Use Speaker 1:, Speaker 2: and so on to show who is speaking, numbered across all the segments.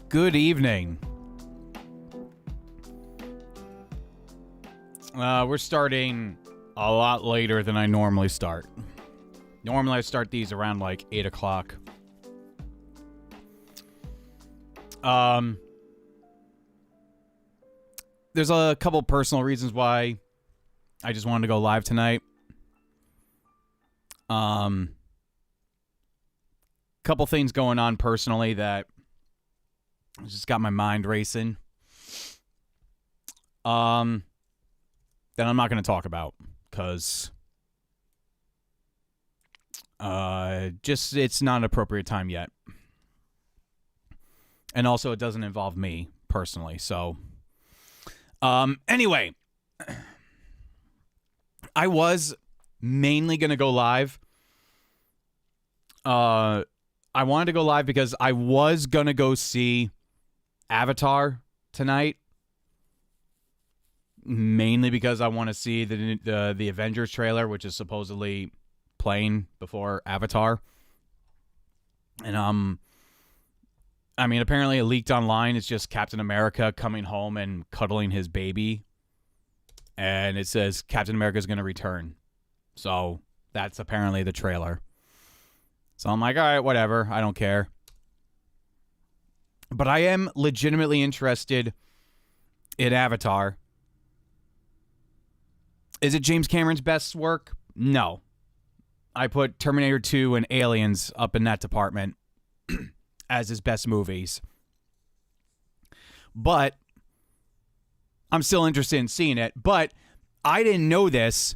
Speaker 1: Good evening. We're starting a lot later than I normally start. Normally I start these around like 8 o'clock. There's a couple personal reasons why I just wanted to go live tonight. Couple things going on personally that just got my mind racing. That I'm not going to talk about because just it's not an appropriate time yet. And also it doesn't involve me personally. So anyway, I was mainly going to go live. I wanted to go live because I was going to go see Avatar tonight. Mainly because I want to see the Avengers trailer, which is supposedly playing before Avatar. And I mean, apparently it leaked online. It's just Captain America coming home and cuddling his baby. And it says Captain America is going to return. So that's apparently the trailer. So I'm like, all right, whatever. I don't care. But I am legitimately interested in Avatar. Is it James Cameron's best work? No. I put Terminator 2 and Aliens up in that department as his best movies. But I'm still interested in seeing it. But I didn't know this.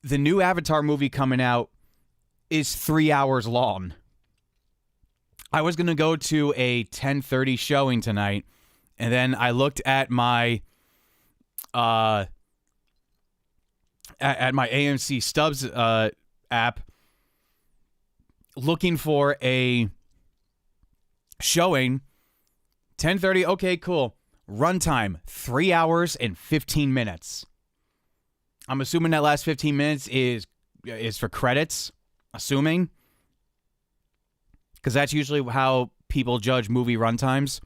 Speaker 1: The new Avatar movie coming out is 3 hours long. I was going to go to a 10:30 showing tonight, and then I looked at my at my AMC Stubs app looking for a showing. 10:30, okay, cool. Runtime, 3 hours and 15 minutes. I'm assuming that last 15 minutes is for credits. Assuming, because that's usually how people judge movie runtimes.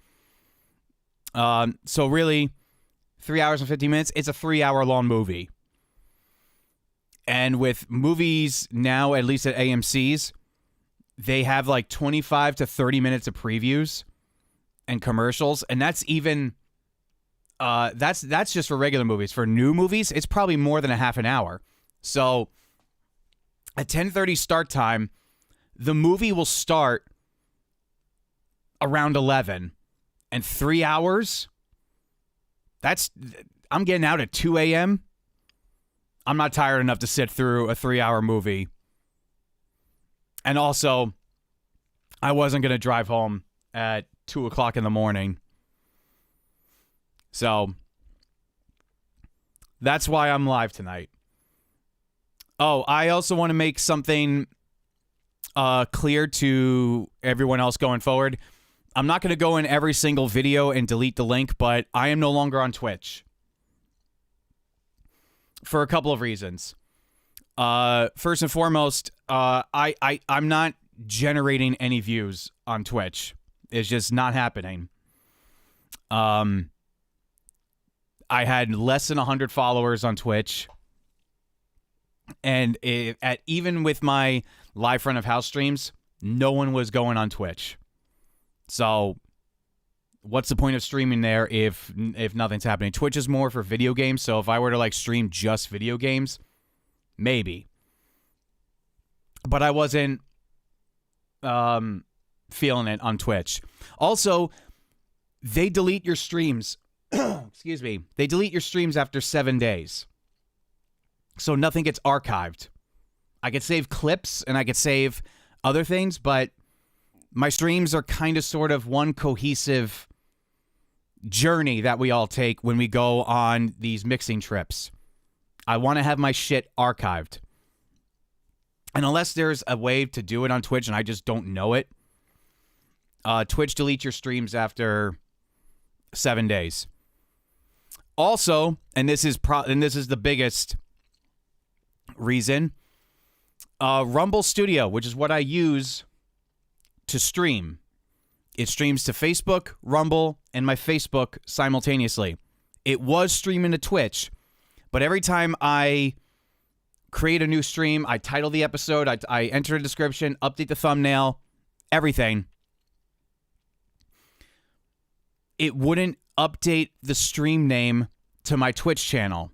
Speaker 1: So really, 3 hours and 15 minutes, it's a 3 hour long movie. And with movies now, at least at AMC's, they have like 25 to 30 minutes of previews and commercials. And that's even, that's just for regular movies. For new movies, it's probably more than a half an hour. So at 10:30 start time, the movie will start around 11. And 3 hours, I'm getting out at 2 a.m. I'm not tired enough to sit through a 3 hour movie. And also, I wasn't going to drive home at 2 o'clock in the morning. So, that's why I'm live tonight. Oh, I also want to make something clear to everyone else going forward. I'm not going to go in every single video and delete the link, but I am no longer on Twitch. For a couple of reasons. First and foremost, I'm not generating any views on Twitch. It's just not happening. I had less than 100 followers on Twitch. And even with my live front of house streams, no one was going on Twitch. So what's the point of streaming there if nothing's happening? Twitch is more for video games. So if I were to like stream just video games, maybe. But I wasn't feeling it on Twitch. Also, they delete your streams. Excuse me. They delete your streams after 7 days. So nothing gets archived. I could save clips and I could save other things, but my streams are kind of sort of one cohesive journey that we all take when we go on these mixing trips. I want to have my shit archived. And unless there's a way to do it on Twitch and I just don't know it, Twitch deletes your streams after 7 days. Also, and this is the biggest reason, Rumble Studio, which is what I use to stream, It streams to Facebook, Rumble, and my Facebook simultaneously. It was streaming to Twitch, but every time I create a new stream, I title the episode, I enter a description, update the thumbnail, everything. It wouldn't update the stream name to my Twitch channel.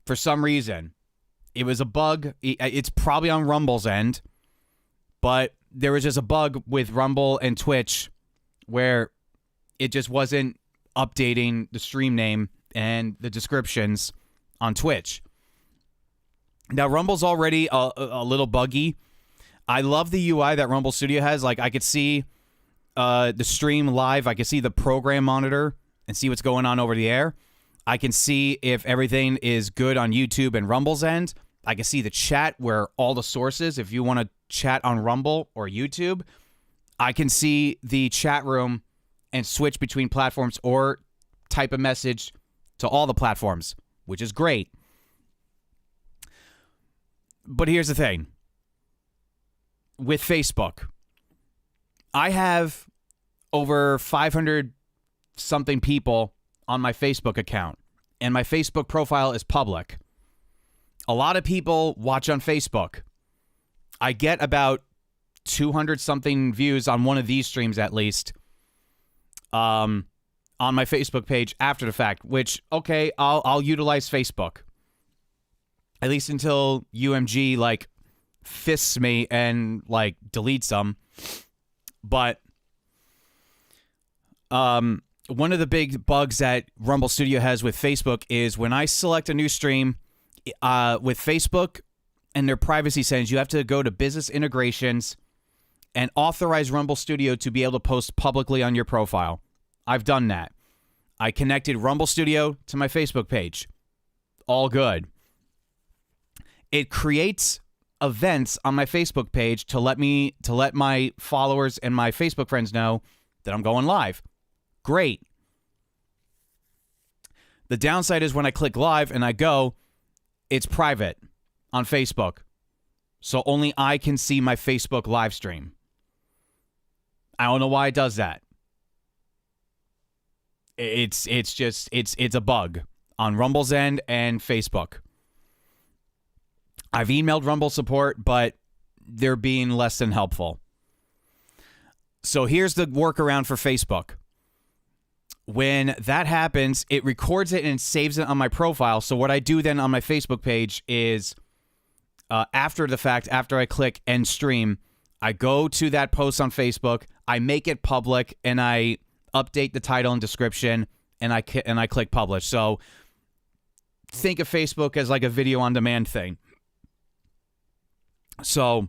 Speaker 1: For some reason. It was a bug. It's probably on Rumble's end, but there was just a bug with Rumble and Twitch where it just wasn't updating the stream name and the descriptions on Twitch. Now, Rumble's already a little buggy. I love the UI that Rumble Studio has. Like, I could see the stream live. I can see the program monitor and see what's going on over the air. I can see if everything is good on YouTube and Rumble's end. I can see the chat where all the sources, if you want to chat on Rumble or YouTube, I can see the chat room and switch between platforms or type a message to all the platforms, which is great. But here's the thing. With Facebook, I have over 500 something people on my Facebook account, and my Facebook profile is public. A lot of people watch on Facebook. I get about 200 something views on one of these streams at least on my Facebook page after the fact, which, okay, I'll utilize Facebook. At least until UMG, like, fists me and, like, deletes them. But one of the big bugs that Rumble Studio has with Facebook is when I select a new stream with Facebook and their privacy settings, you have to go to business integrations and authorize Rumble Studio to be able to post publicly on your profile. I've done that. I connected Rumble Studio to my Facebook page. All good. It creates events on my Facebook page to let my followers and my Facebook friends know that I'm going live. Great. The downside is when I click live and I go, it's private on Facebook. So only I can see my Facebook live stream. I don't know why it does that. It's a bug on Rumble's end and Facebook. I've emailed Rumble support, but they're being less than helpful. So here's the workaround for Facebook. When that happens, it records it and saves it on my profile. So what I do then on my Facebook page is, after the fact, after I click end stream, I go to that post on Facebook, I make it public, and I update the title and description, and I click publish. So think of Facebook as like a video on demand thing. So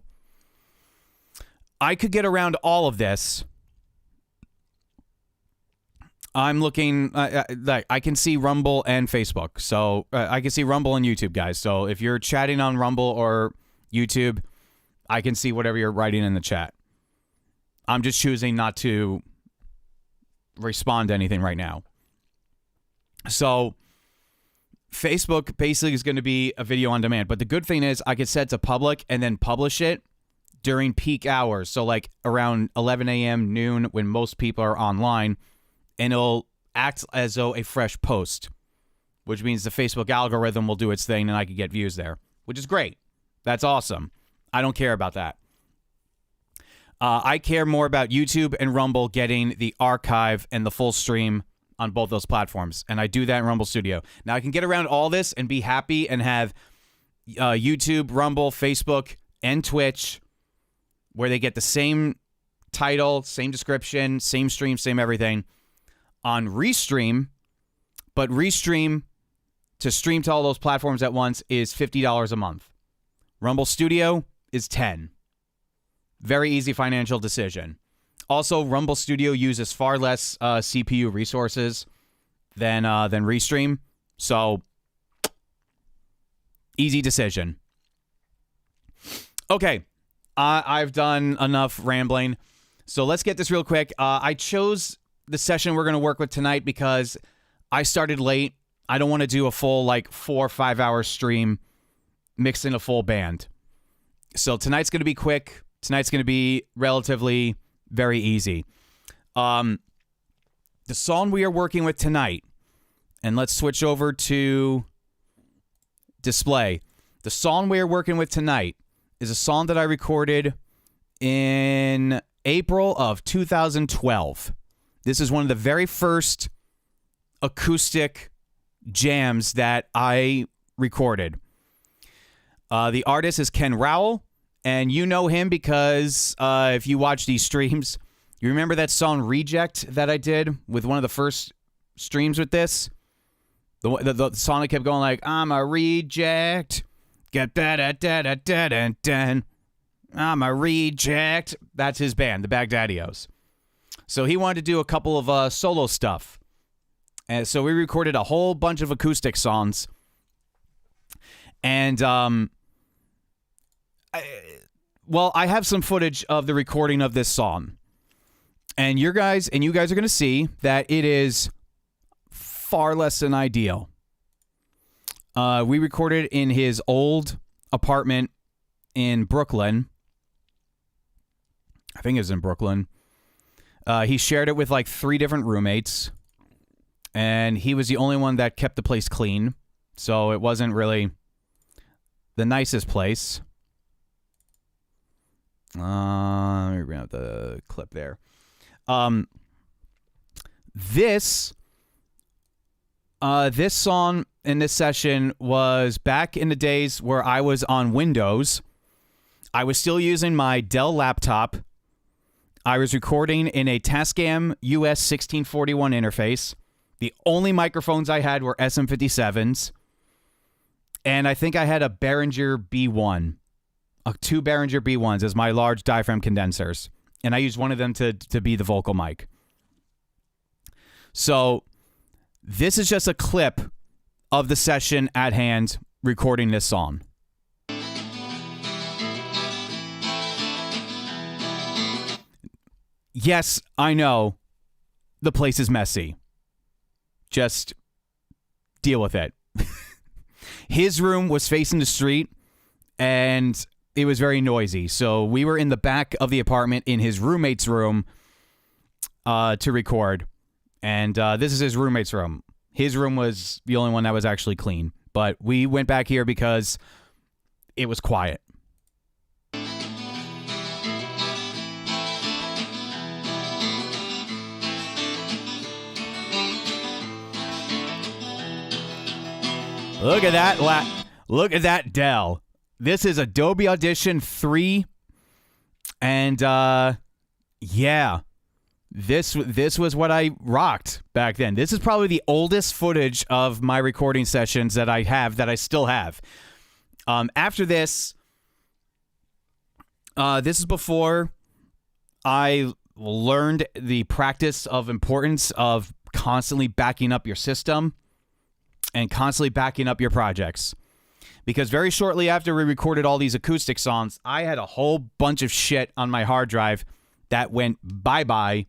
Speaker 1: I could get around all of this. I'm looking, I can see Rumble and Facebook. So I can see Rumble and YouTube, guys. So if you're chatting on Rumble or YouTube, I can see whatever you're writing in the chat. I'm just choosing not to respond to anything right now. So Facebook basically is going to be a video on demand. But the good thing is I can set it to public and then publish it during peak hours. So like around 11 a.m., noon, when most people are online. And it'll act as though a fresh post, which means the Facebook algorithm will do its thing and I can get views there, which is great. That's awesome. I don't care about that. I care more about YouTube and Rumble getting the archive and the full stream on both those platforms. And I do that in Rumble Studio. Now I can get around all this and be happy and have YouTube, Rumble, Facebook, and Twitch where they get the same title, same description, same stream, same everything on Restream, but Restream to stream to all those platforms at once is $50 a month. Rumble Studio is $10. Very easy financial decision. Also, Rumble Studio uses far less CPU resources than Restream, so easy decision. Okay, I've done enough rambling, so let's get this real quick. I chose the session we're going to work with tonight because I started late. I don't want to do a full 4 or 5 hour stream mixing a full band. So tonight's going to be quick. Tonight's going to be relatively very easy. The song we are working with tonight, and let's switch over to display. The song we are working with tonight is a song that I recorded in April of 2012. This is one of the very first acoustic jams that I recorded. The artist is Kenn Rowell, and you know him because if you watch these streams, you remember that song Reject that I did with one of the first streams with this? The song that kept going like, I'm a reject, get da-da-da-da-da-da-da, I'm a reject. That's his band, the Baghdadios. So he wanted to do a couple of solo stuff. And so we recorded a whole bunch of acoustic songs. And, I have some footage of the recording of this song. And you guys are going to see that it is far less than ideal. We recorded in his old apartment in Brooklyn. I think it was in Brooklyn. He shared it with like 3 different roommates. And he was the only one that kept the place clean. So it wasn't really the nicest place. Let me bring up the clip there. This song in this session was back in the days where I was on Windows. I was still using my Dell laptop. I was recording in a Tascam US 1641 interface. The only microphones I had were SM57s. And I think I had a Behringer B1. 2 Behringer B1s as my large diaphragm condensers. And I used one of them to be the vocal mic. So this is just a clip of the session at hand recording this song. Yes, I know the place is messy. Just deal with it. His room was facing the street, and it was very noisy. So we were in the back of the apartment in his roommate's room to record. And this is his roommate's room. His room was the only one that was actually clean. But we went back here because it was quiet. Look at that. Look at that Dell. This is Adobe Audition 3. And, yeah. This was what I rocked back then. This is probably the oldest footage of my recording sessions that I still have. After this, this is before I learned the practice of importance of constantly backing up your system and constantly backing up your projects. Because very shortly after we recorded all these acoustic songs, I had a whole bunch of shit on my hard drive that went bye-bye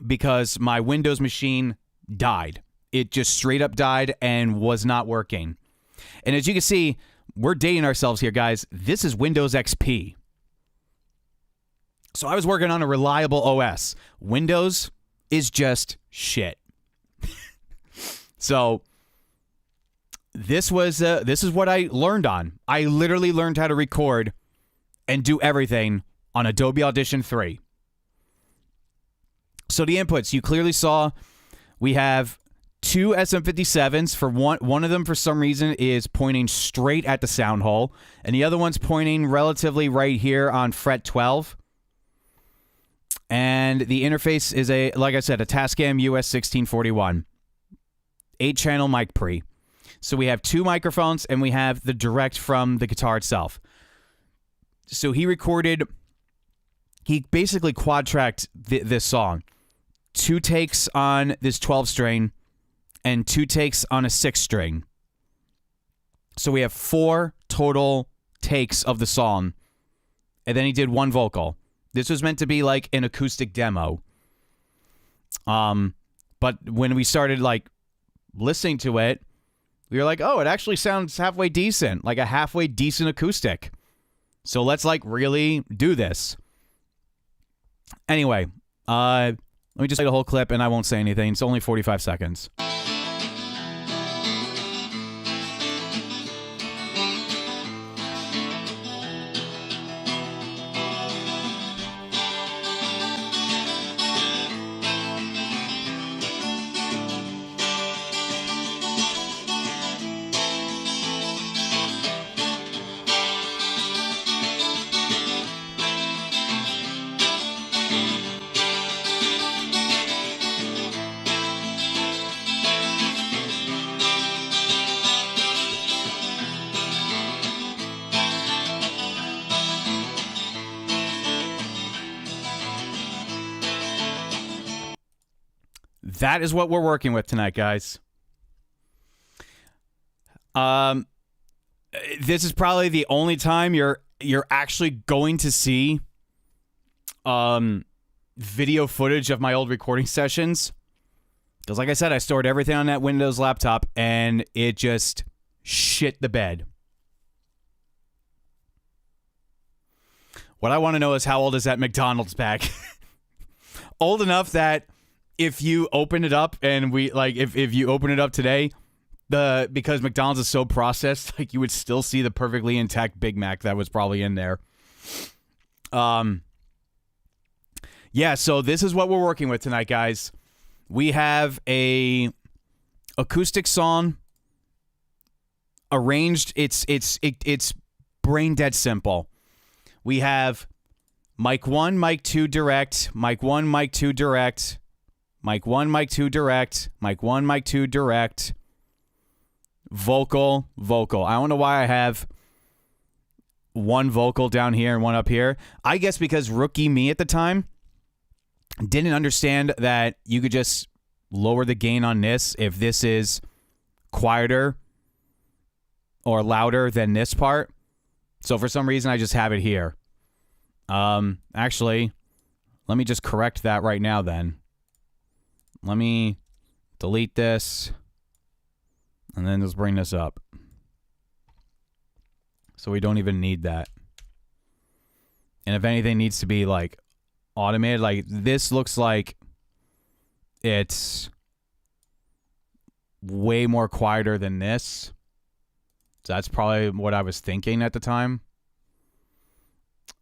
Speaker 1: because my Windows machine died. It just straight up died and was not working. And as you can see, we're dating ourselves here, guys. This is Windows XP. So I was working on a reliable OS. Windows is just shit. So this is what I learned on. I literally learned how to record and do everything on Adobe Audition 3. So the inputs, you clearly saw we have 2 SM57s. For one of them, for some reason, is pointing straight at the sound hole, and the other one's pointing relatively right here on fret 12. And the interface is like I said, a Tascam US 1641. 8-channel mic pre. So we have 2 microphones, and we have the direct from the guitar itself. So he basically quad-tracked this song. 2 takes on this 12-string, and 2 takes on a 6-string. So we have 4 total takes of the song, and then he did 1 vocal. This was meant to be like an acoustic demo. But when we started listening to it, we were like, oh, it actually sounds halfway decent, like a halfway decent acoustic. So let's really do this. Anyway, let me just play the whole clip, and I won't say anything. It's only 45 seconds. That is what we're working with tonight, guys. This is probably the only time you're actually going to see video footage of my old recording sessions. Because like I said, I stored everything on that Windows laptop, and it just shit the bed. What I want to know is, how old is that McDonald's bag? Old enough that if you open it up and if you open it up today, because McDonald's is so processed, like, you would still see the perfectly intact Big Mac that was probably in there. Yeah, so this is what we're working with tonight, guys. We have a acoustic song arranged. It's brain dead simple. We have mic 1, mic 2 direct, mic 1, mic 2 direct, mic 1, mic 2 direct, mic 1, mic 2 direct, vocal. I don't know why I have one vocal down here and one up here. I guess because rookie me at the time didn't understand that you could just lower the gain on this if this is quieter or louder than this part. So for some reason, I just have it here. Actually, let me just correct that right now then. Let me delete this, and then just bring this up. So we don't even need that. And if anything needs to be, like, automated, like, this looks like it's way more quieter than this. So that's probably what I was thinking at the time.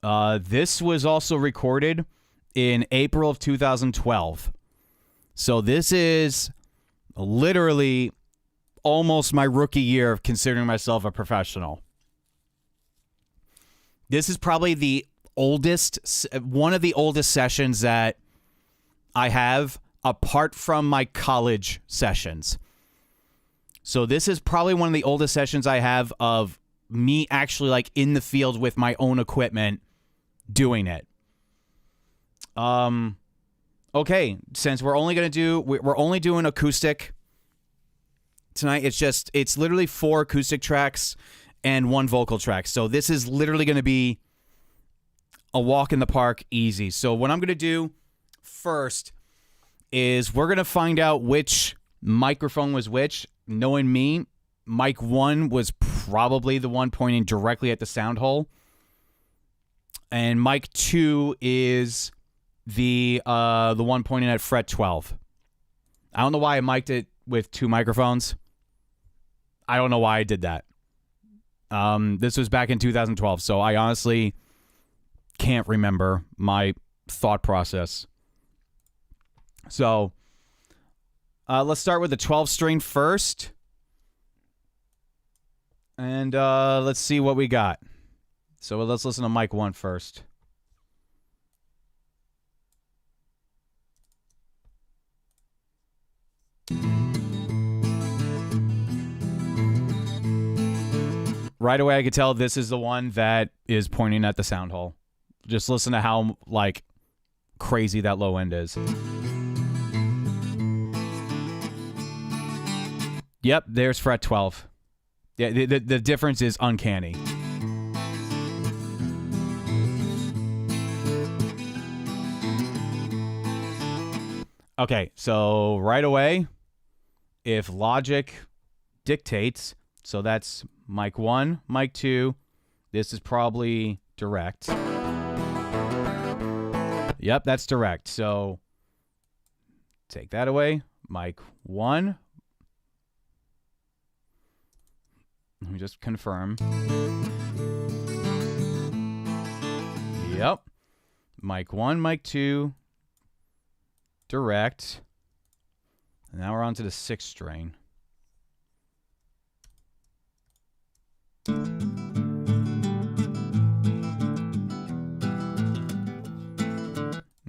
Speaker 1: This was also recorded in April of 2012. So this is literally almost my rookie year of considering myself a professional. This is probably the oldest, one of the oldest sessions that I have, apart from my college sessions. So this is probably one of the oldest sessions I have of me actually, like, in the field with my own equipment doing it. Okay, since we're only doing acoustic tonight. It's literally 4 acoustic tracks and 1 vocal track. So this is literally going to be a walk in the park, easy. So what I'm going to do first is we're going to find out which microphone was which. Knowing me, mic 1 was probably the one pointing directly at the sound hole. And mic 2 is the one pointing at fret 12. I don't know why I mic'd it with 2 microphones. I don't know why I did that. This was back in 2012, so I honestly can't remember my thought process. So let's start with the 12 string first. And let's see what we got. So let's listen to mic 1 first. Right away, I could tell this is the one that is pointing at the sound hole. Just listen to how, like, crazy that low end is. Yep, there's fret 12. Yeah, the difference is uncanny. Okay, so right away, if logic dictates, so that's mic 1, mic 2, this is probably direct. Yep, that's direct. So take that away. Mic 1. Let me just confirm. Yep. Mic 1, mic 2, direct. And now we're on to the 6th string.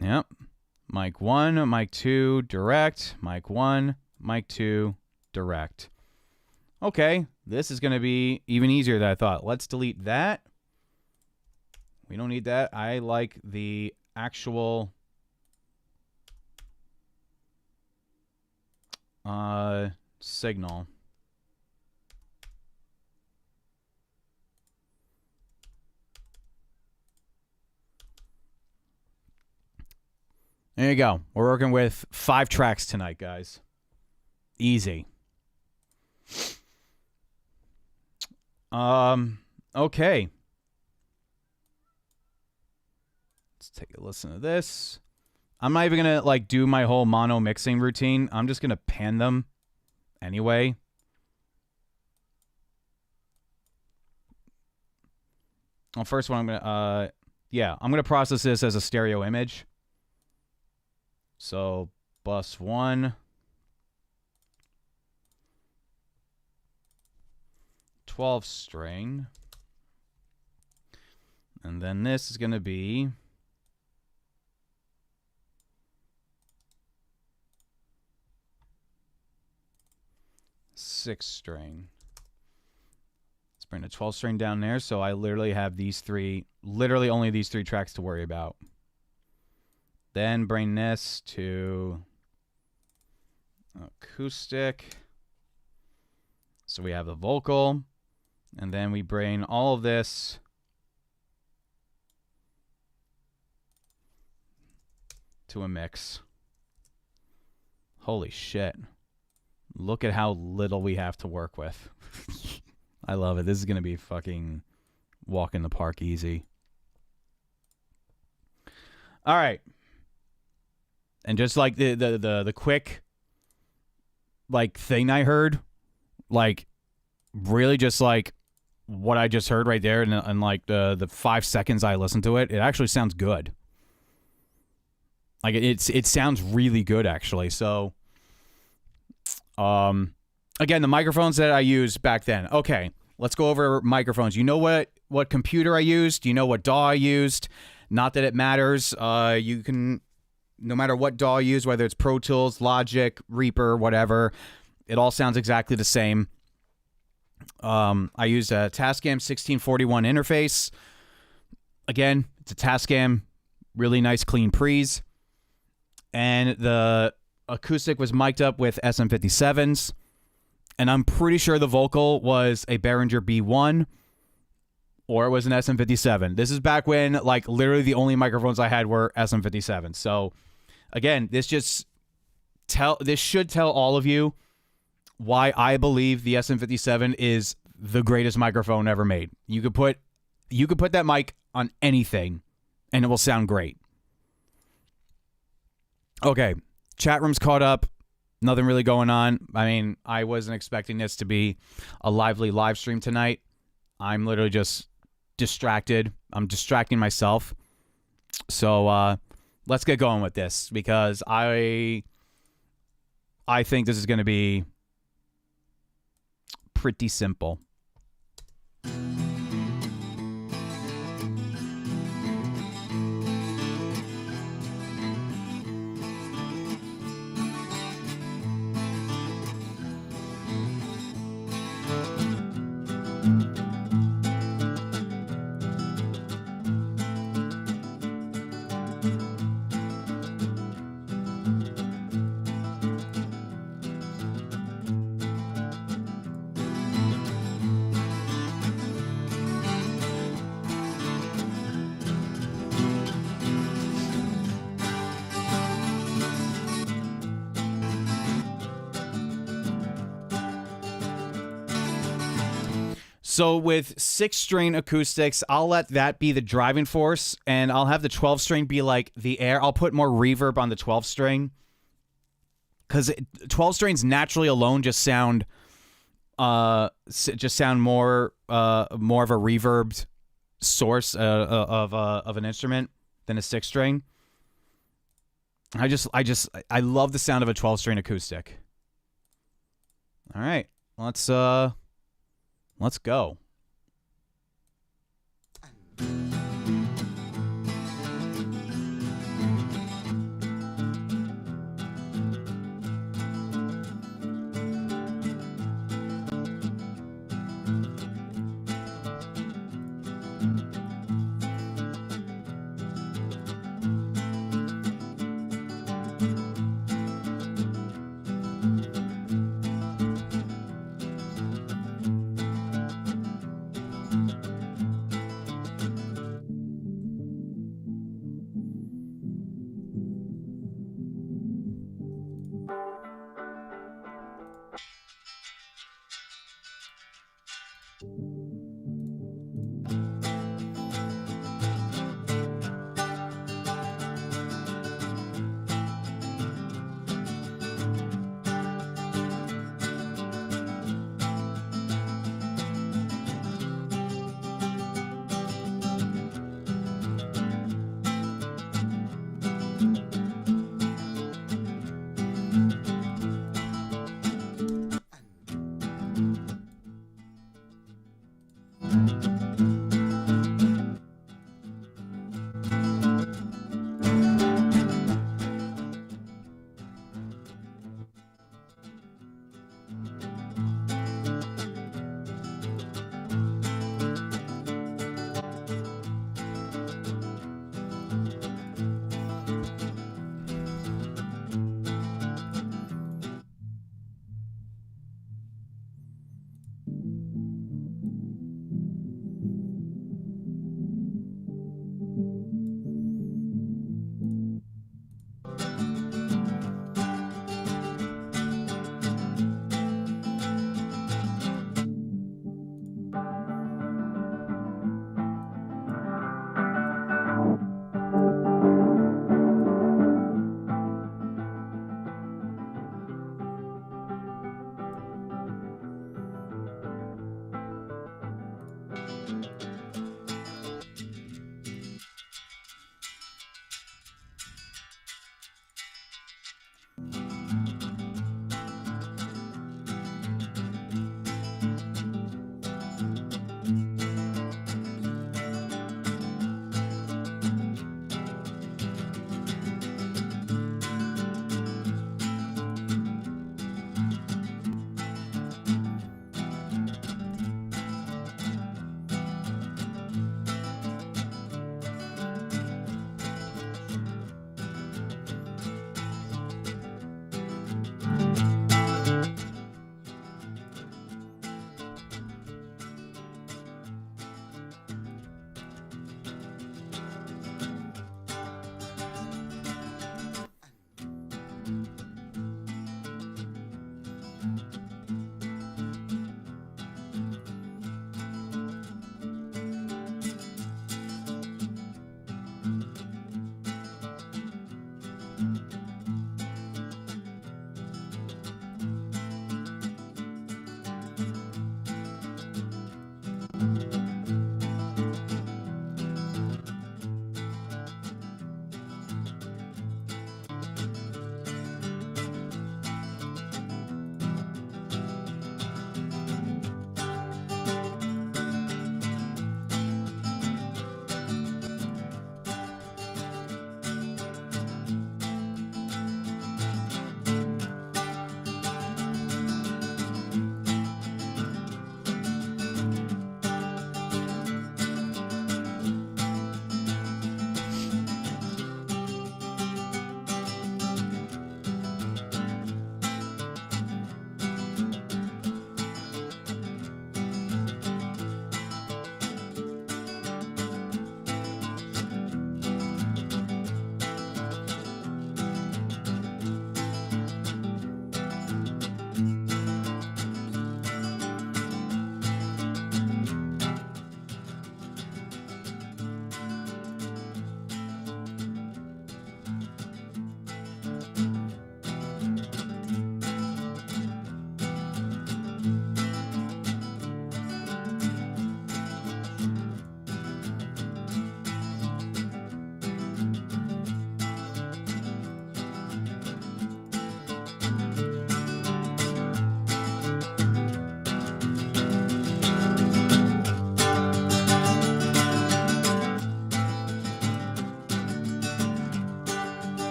Speaker 1: Yep. Mic 1, mic 2, direct. Mic 1, mic 2, direct. Okay, this is going to be even easier than I thought. Let's delete that. We don't need that. I like the actual signal. There you go. We're working with 5 tracks tonight, guys. Easy. Okay. Let's take a listen to this. I'm not even going to like do my whole mono mixing routine. I'm just going to pan them anyway. Well, first one I'm going to I'm going to process this as a stereo image. So, bus 1, 12 string, and then this is going to be six string. Let's bring the 12 string down there. So I literally have literally only these 3 tracks to worry about. Then bring this to acoustic. So we have the vocal. And then we bring all of this to a mix. Holy shit. Look at how little we have to work with. I love it. This is going to be fucking walk in the park easy. All right. And just like the quick like thing I heard, like really just like what I just heard right there, and like the 5 seconds I listened to it, it actually sounds good. Like it sounds really good actually. So again, the microphones that I used back then. Okay, let's go over microphones. You know what computer I used? You know what DAW I used? Not that it matters. You can, no matter what DAW you use, whether it's Pro Tools, Logic, Reaper, whatever, it all sounds exactly the same. I used a Tascam 1641 interface. Again, it's a Tascam, really nice clean pre's. And the acoustic was mic'd up with SM57s. And I'm pretty sure the vocal was a Behringer B1 or it was an SM57. This is back when like literally the only microphones I had were SM57. So again, this should tell all of you why I believe the SM57 is the greatest microphone ever made. You could put that mic on anything and it will sound great. Okay, chat room's caught up. Nothing really going on. I mean, I wasn't expecting this to be a lively live stream tonight. I'm literally just distracted. I'm distracting myself. So let's get going with this because I think this is going to be pretty simple. So with 6-string acoustics, I'll let that be the driving force, and I'll have the 12-string be like the air. I'll put more reverb on the 12-string, because 12 strings naturally alone just sound more of a reverbed source of an instrument than a 6-string. I love the sound of a 12-string acoustic. All right, let's go.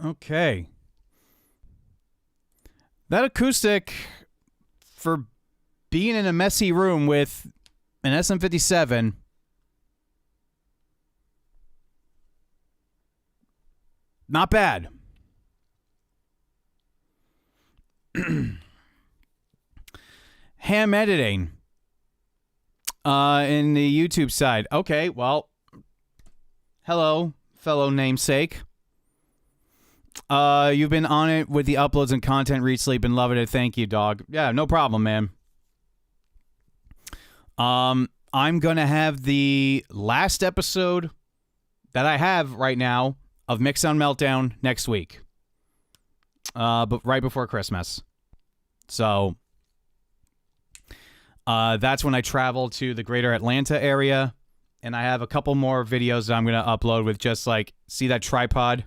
Speaker 1: Okay. That acoustic, for being in a messy room with an SM57, not bad. Ham editing in the YouTube side. Okay, well, hello, fellow namesake. You've been on it with the uploads and content recently. Been loving it. Thank you, dog. Yeah, no problem, man. I'm gonna have the last episode that I have right now of Mixdown Meltdown next week. But right before Christmas. So that's when I travel to the greater Atlanta area, and I have a couple more videos that I'm gonna upload with just like, see that tripod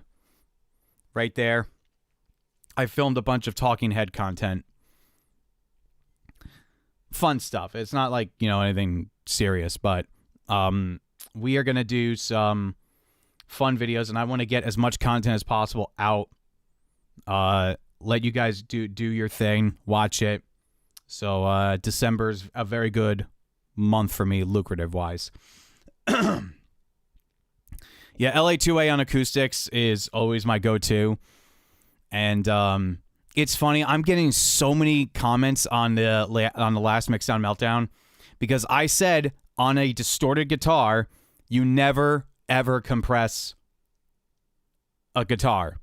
Speaker 1: right there? I filmed a bunch of talking head content. Fun stuff. It's not like, you know, anything serious, but we are going to do some fun videos, and I want to get as much content as possible out. Let you guys do your thing, watch it. So December's a very good month for me, lucrative-wise. Yeah, LA2A on acoustics is always my go-to. And it's funny, I'm getting so many comments on the last Mixdown Meltdown because I said on a distorted guitar, you never, ever compress a guitar.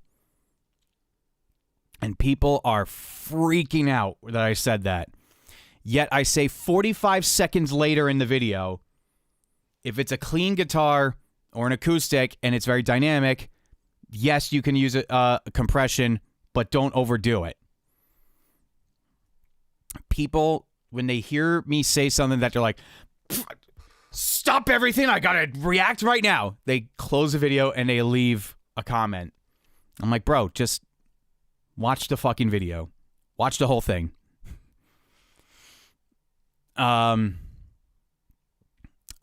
Speaker 1: And people are freaking out that I said that. Yet I say 45 seconds later in the video, if it's a clean guitar or an acoustic and it's very dynamic, yes, you can use a compression, but don't overdo it. People, when they hear me say something that they're like, stop everything, I gotta react right now, they close the video and they leave a comment. I'm like, bro, just watch the fucking video. Watch the whole thing.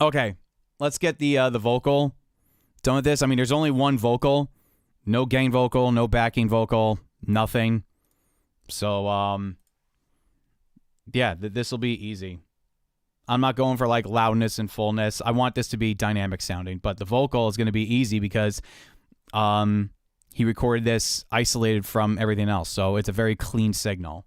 Speaker 1: Okay, let's get the vocal done with this. I mean, there's only one vocal. No gain vocal, no backing vocal, nothing. So, yeah, this will be easy. I'm not going for, like, loudness and fullness. I want this to be dynamic sounding, but the vocal is going to be easy because he recorded this isolated from everything else, so it's a very clean signal.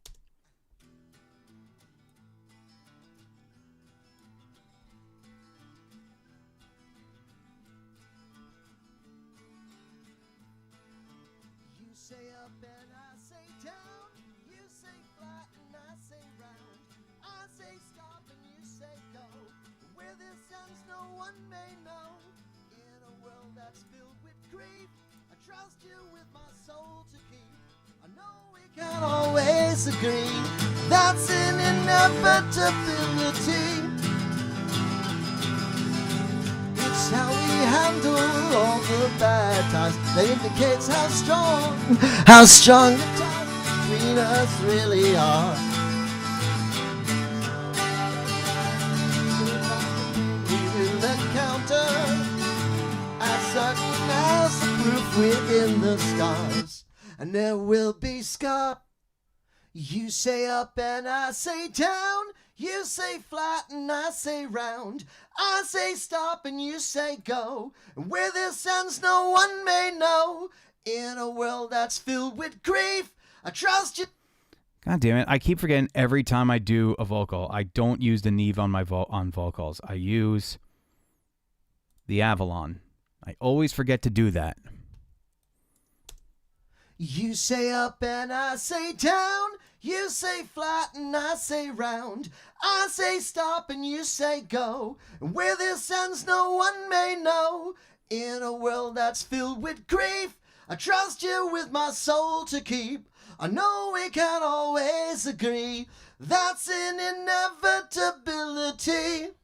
Speaker 2: Can't always agree, that's an inevitability. It's how we handle all the bad times that indicates how strong the ties between us really are. We will encounter as certain as the proof within the stars. And there will be scars. You say up and I say down. You say flat and I say round. I say stop and you say go. And where this ends no one may know. In a world that's filled with grief, I trust you.
Speaker 1: God damn it. I keep forgetting every time I do a vocal. I don't use the Neve on my on vocals. I use the Avalon. I always forget to do that.
Speaker 2: You say up and I say down. You say flat and I say round. I say stop and you say go. And where this ends no one may know. In a world that's filled with grief, I trust you with my soul to keep. I know we can't always agree. That's an inevitability.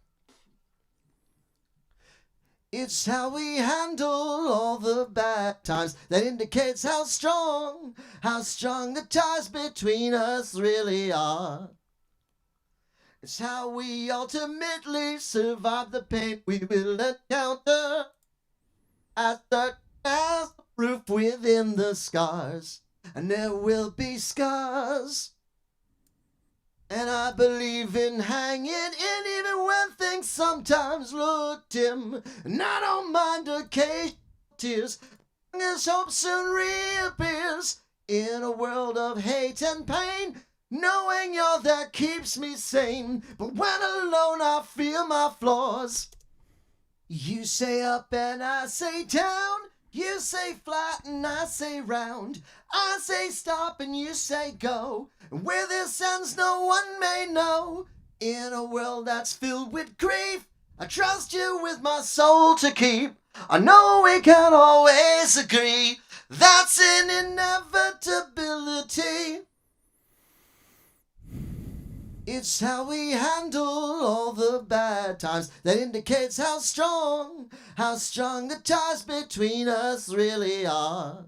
Speaker 2: It's how we handle all the bad times that indicates how strong the ties between us really are. It's how we ultimately survive the pain we will encounter as certain as the proof within the scars, and there will be scars. And I believe in hanging in even when things sometimes look dim. And I don't mind occasional tears, as hope soon reappears. In a world of hate and pain, knowing you're there keeps me sane. But when alone I feel my flaws. You say up and I say down. You say flat and I say round. I say stop and you say go. And where this ends no one may know. In a world that's filled with grief, I trust you with my soul to keep. I know we can't always agree. That's an inevitability. It's how we handle all the bad times that indicates how strong the ties between us really are.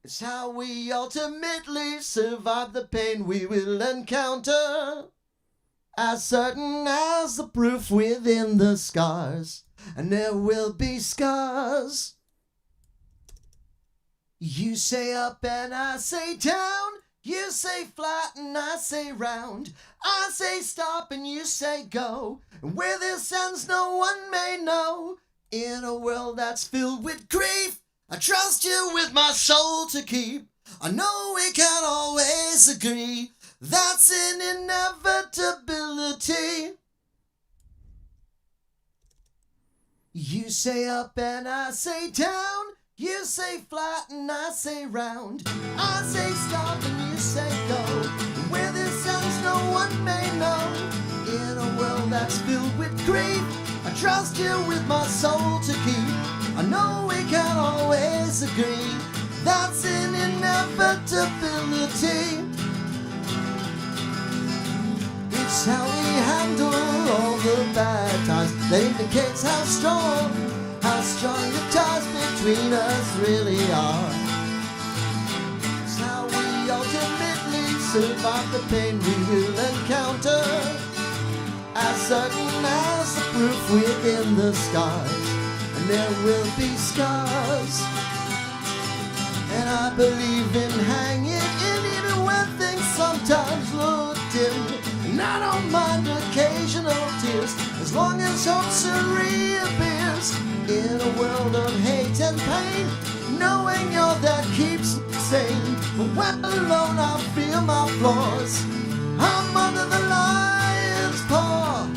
Speaker 2: It's how we ultimately survive the pain we will encounter, as certain as the proof within the scars, and there will be scars. You say up and I say down. You say flat and I say round. I say stop and you say go. And where this ends no one may know. In a world that's filled with grief, I trust you with my soul to keep. I know we can't always agree. That's an inevitability. You say up and I say down. You say flat and I say round. I say stop and you say go. And where this ends no one may know. In a world that's filled with grief, I trust you with my soul to keep. I know we can't always agree. That's an inevitability. It's how we handle all the bad times that indicates how strong the ties between us really are. It's how we ultimately survive the pain we will encounter, as certain as the proof within the scars, and there will be scars. And I believe in hanging in even when things sometimes look dim. And I don't mind occasional tears, as long as hope soon reappears. In a world of hate and pain, knowing you're there keeps me sane. But when alone I feel my flaws. I'm under the lion's paw.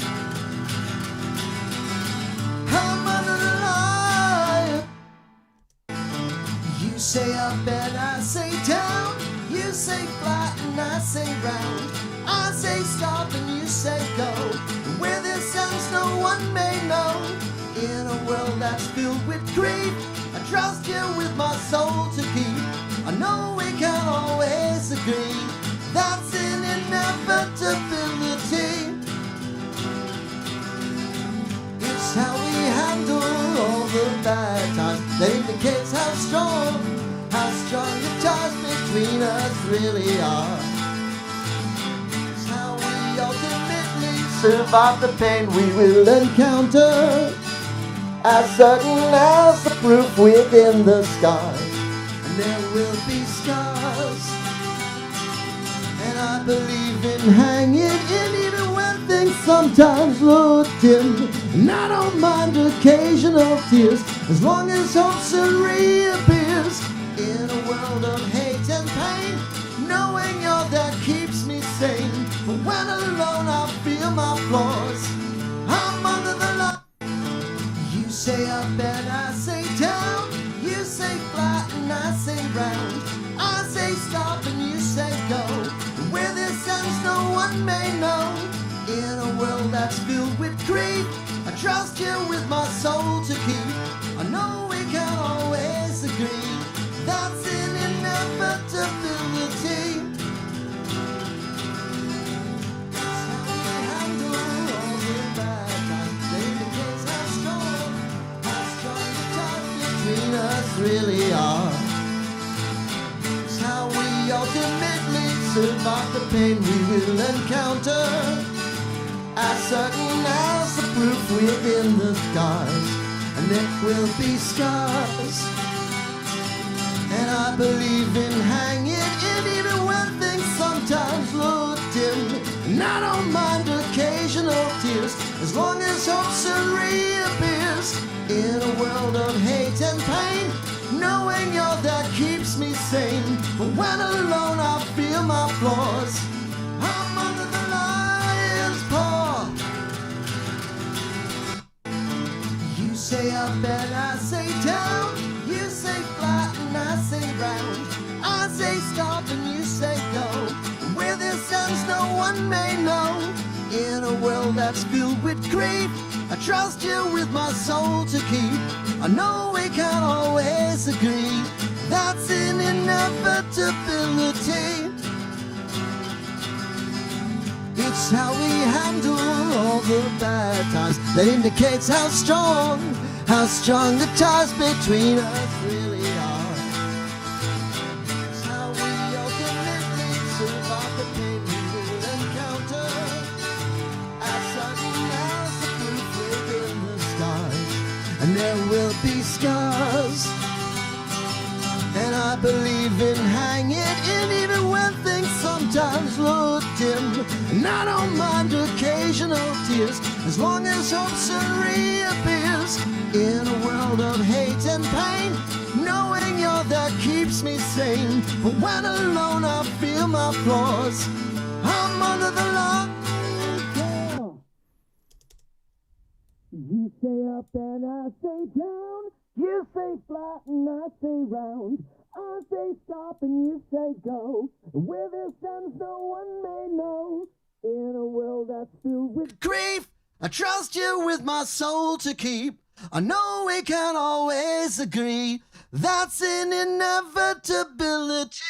Speaker 2: I'm under the lion. You say up and I say down. You say flat and I say round. I say stop and you say go. And where this ends no one may know. In a world that's filled with grief, I trust you with my soul to keep. I know we can't always agree. That's an inevitability. It's how we handle all the bad times that indicates how strong the ties between us really are. It's how we ultimately survive the pain we will encounter, as certain as the proof within the scars, and there will be scars. And I believe in hanging in even when things sometimes look dim. And I don't mind occasional tears, as long as hope soon reappears. In a world of hate and pain, knowing you're there keeps me sane. But when alone I feel my flaws. I'm under the light. You say up and I say down. You say flat and I say round. I say stop and you say go. And where this ends no one may know. In a world that's filled with grief, I trust you with my soul to keep. I know we can't always agree. That's an inevitability. That's how we handle all the bad times. They indicate how strong the ties between us really are. It's how we ultimately survive the pain we will encounter, as certain as the proof within the scars, and there will be scars. And I believe in hanging in even when things sometimes look dim. And I don't mind occasional tears as long as hope soon reappears. In a world of hate and pain, knowing you're there keeps me sane. But when alone I feel my flaws, I'm under the lion's paw. You say up and I say down, you say flat and I say round, I say stop and you say go. Where this ends no one may know. In a world that's filled with grief, I trust you with my soul to keep. I know we can't always agree, that's an inevitability. It's how we handle all the bad times that indicates how strong the ties between us really are. It's how we ultimately survive the pain we will encounter, as sudden as the proof within the stars. And there will be scars. And I believe in hanging in even when things sometimes look dim. And I don't mind occasional tears as long as hope soon reappears. In a world of hate and pain, knowing you're there keeps me sane. But when alone I feel my flaws, I'm under the law. You say up and I say down, you say flat and I say round, I say stop and you say go. Where this ends no one may know. In a world that's filled with grief, I trust you with my soul to keep. I know we can't always agree, that's an inevitability.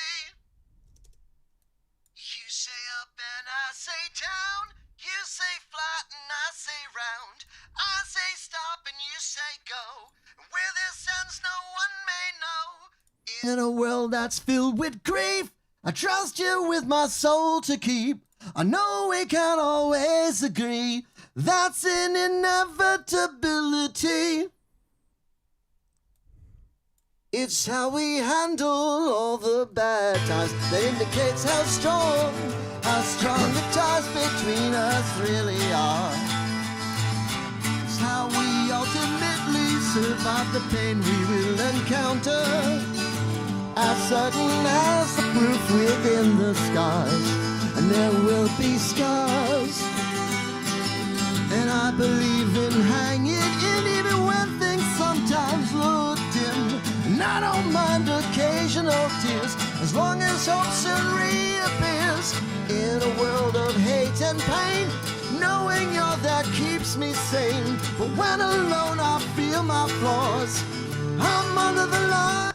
Speaker 2: You say up and I say down, you say flat and I say round, I say stop and you say go. Where this ends no one may know. In a world that's filled with grief, I trust you with my soul to keep. I know we can't always agree, that's an inevitability. It's how we handle all the bad times that indicates how strong the ties between us really are. It's how we ultimately survive the pain we will encounter, as sudden as the proof within the scars. And there will be scars. And I believe in hanging in even when things sometimes look dim. And I don't mind occasional tears as long as hope soon reappears. In a world of hate and pain, knowing you're there keeps me sane. But when alone I feel my flaws, I'm under the line.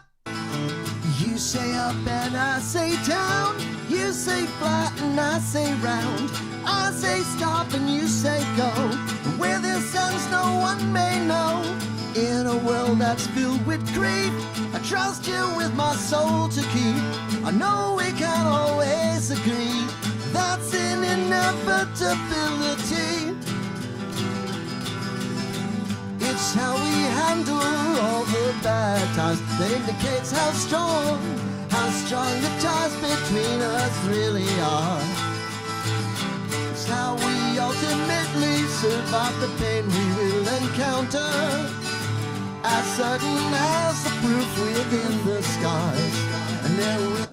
Speaker 2: You say up and I say down, you say flat and I say round, I say stop and you say go. Where this ends no one may know. In a world that's filled with grief, I trust you with my soul to keep. I know we can't always agree, that's an inevitability. It's how we handle all the bad times that indicates how strong the ties between us really are. It's how we ultimately survive the pain we will encounter, as sudden as the proof within the scars.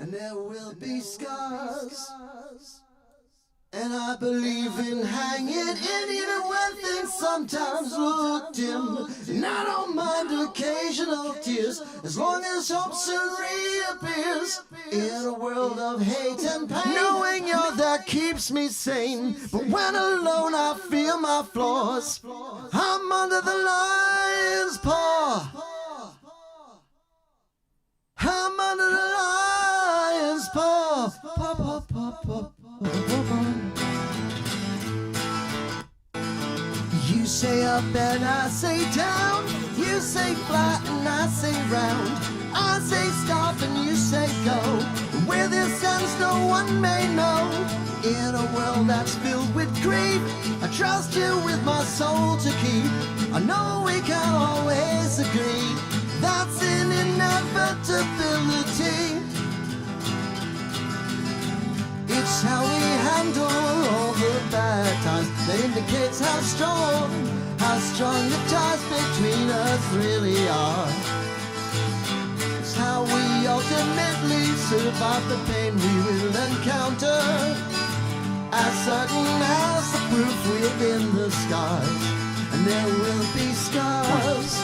Speaker 2: And there will be scars. And I believe in hanging in even when things sometimes look dim. And I don't mind occasional tears as long as hope soon reappears. In a world of hate and pain, knowing you're there keeps me sane. But when alone I feel my flaws, I'm under the lion's paw. I'm under the lion's paw. Paw, paw, paw, paw, paw, paw. You say up and I say down, you say flat and I say round, I say stop and you say go. Where this ends no one may know. In a world that's filled with grief, I trust you with my soul to keep. I know we can't always agree, That's an inevitability. It's how we handle all the bad times that indicates how strong the ties between us really are. It's how we ultimately survive the pain we will encounter, as certain as the proof within the scars. And there will be scars.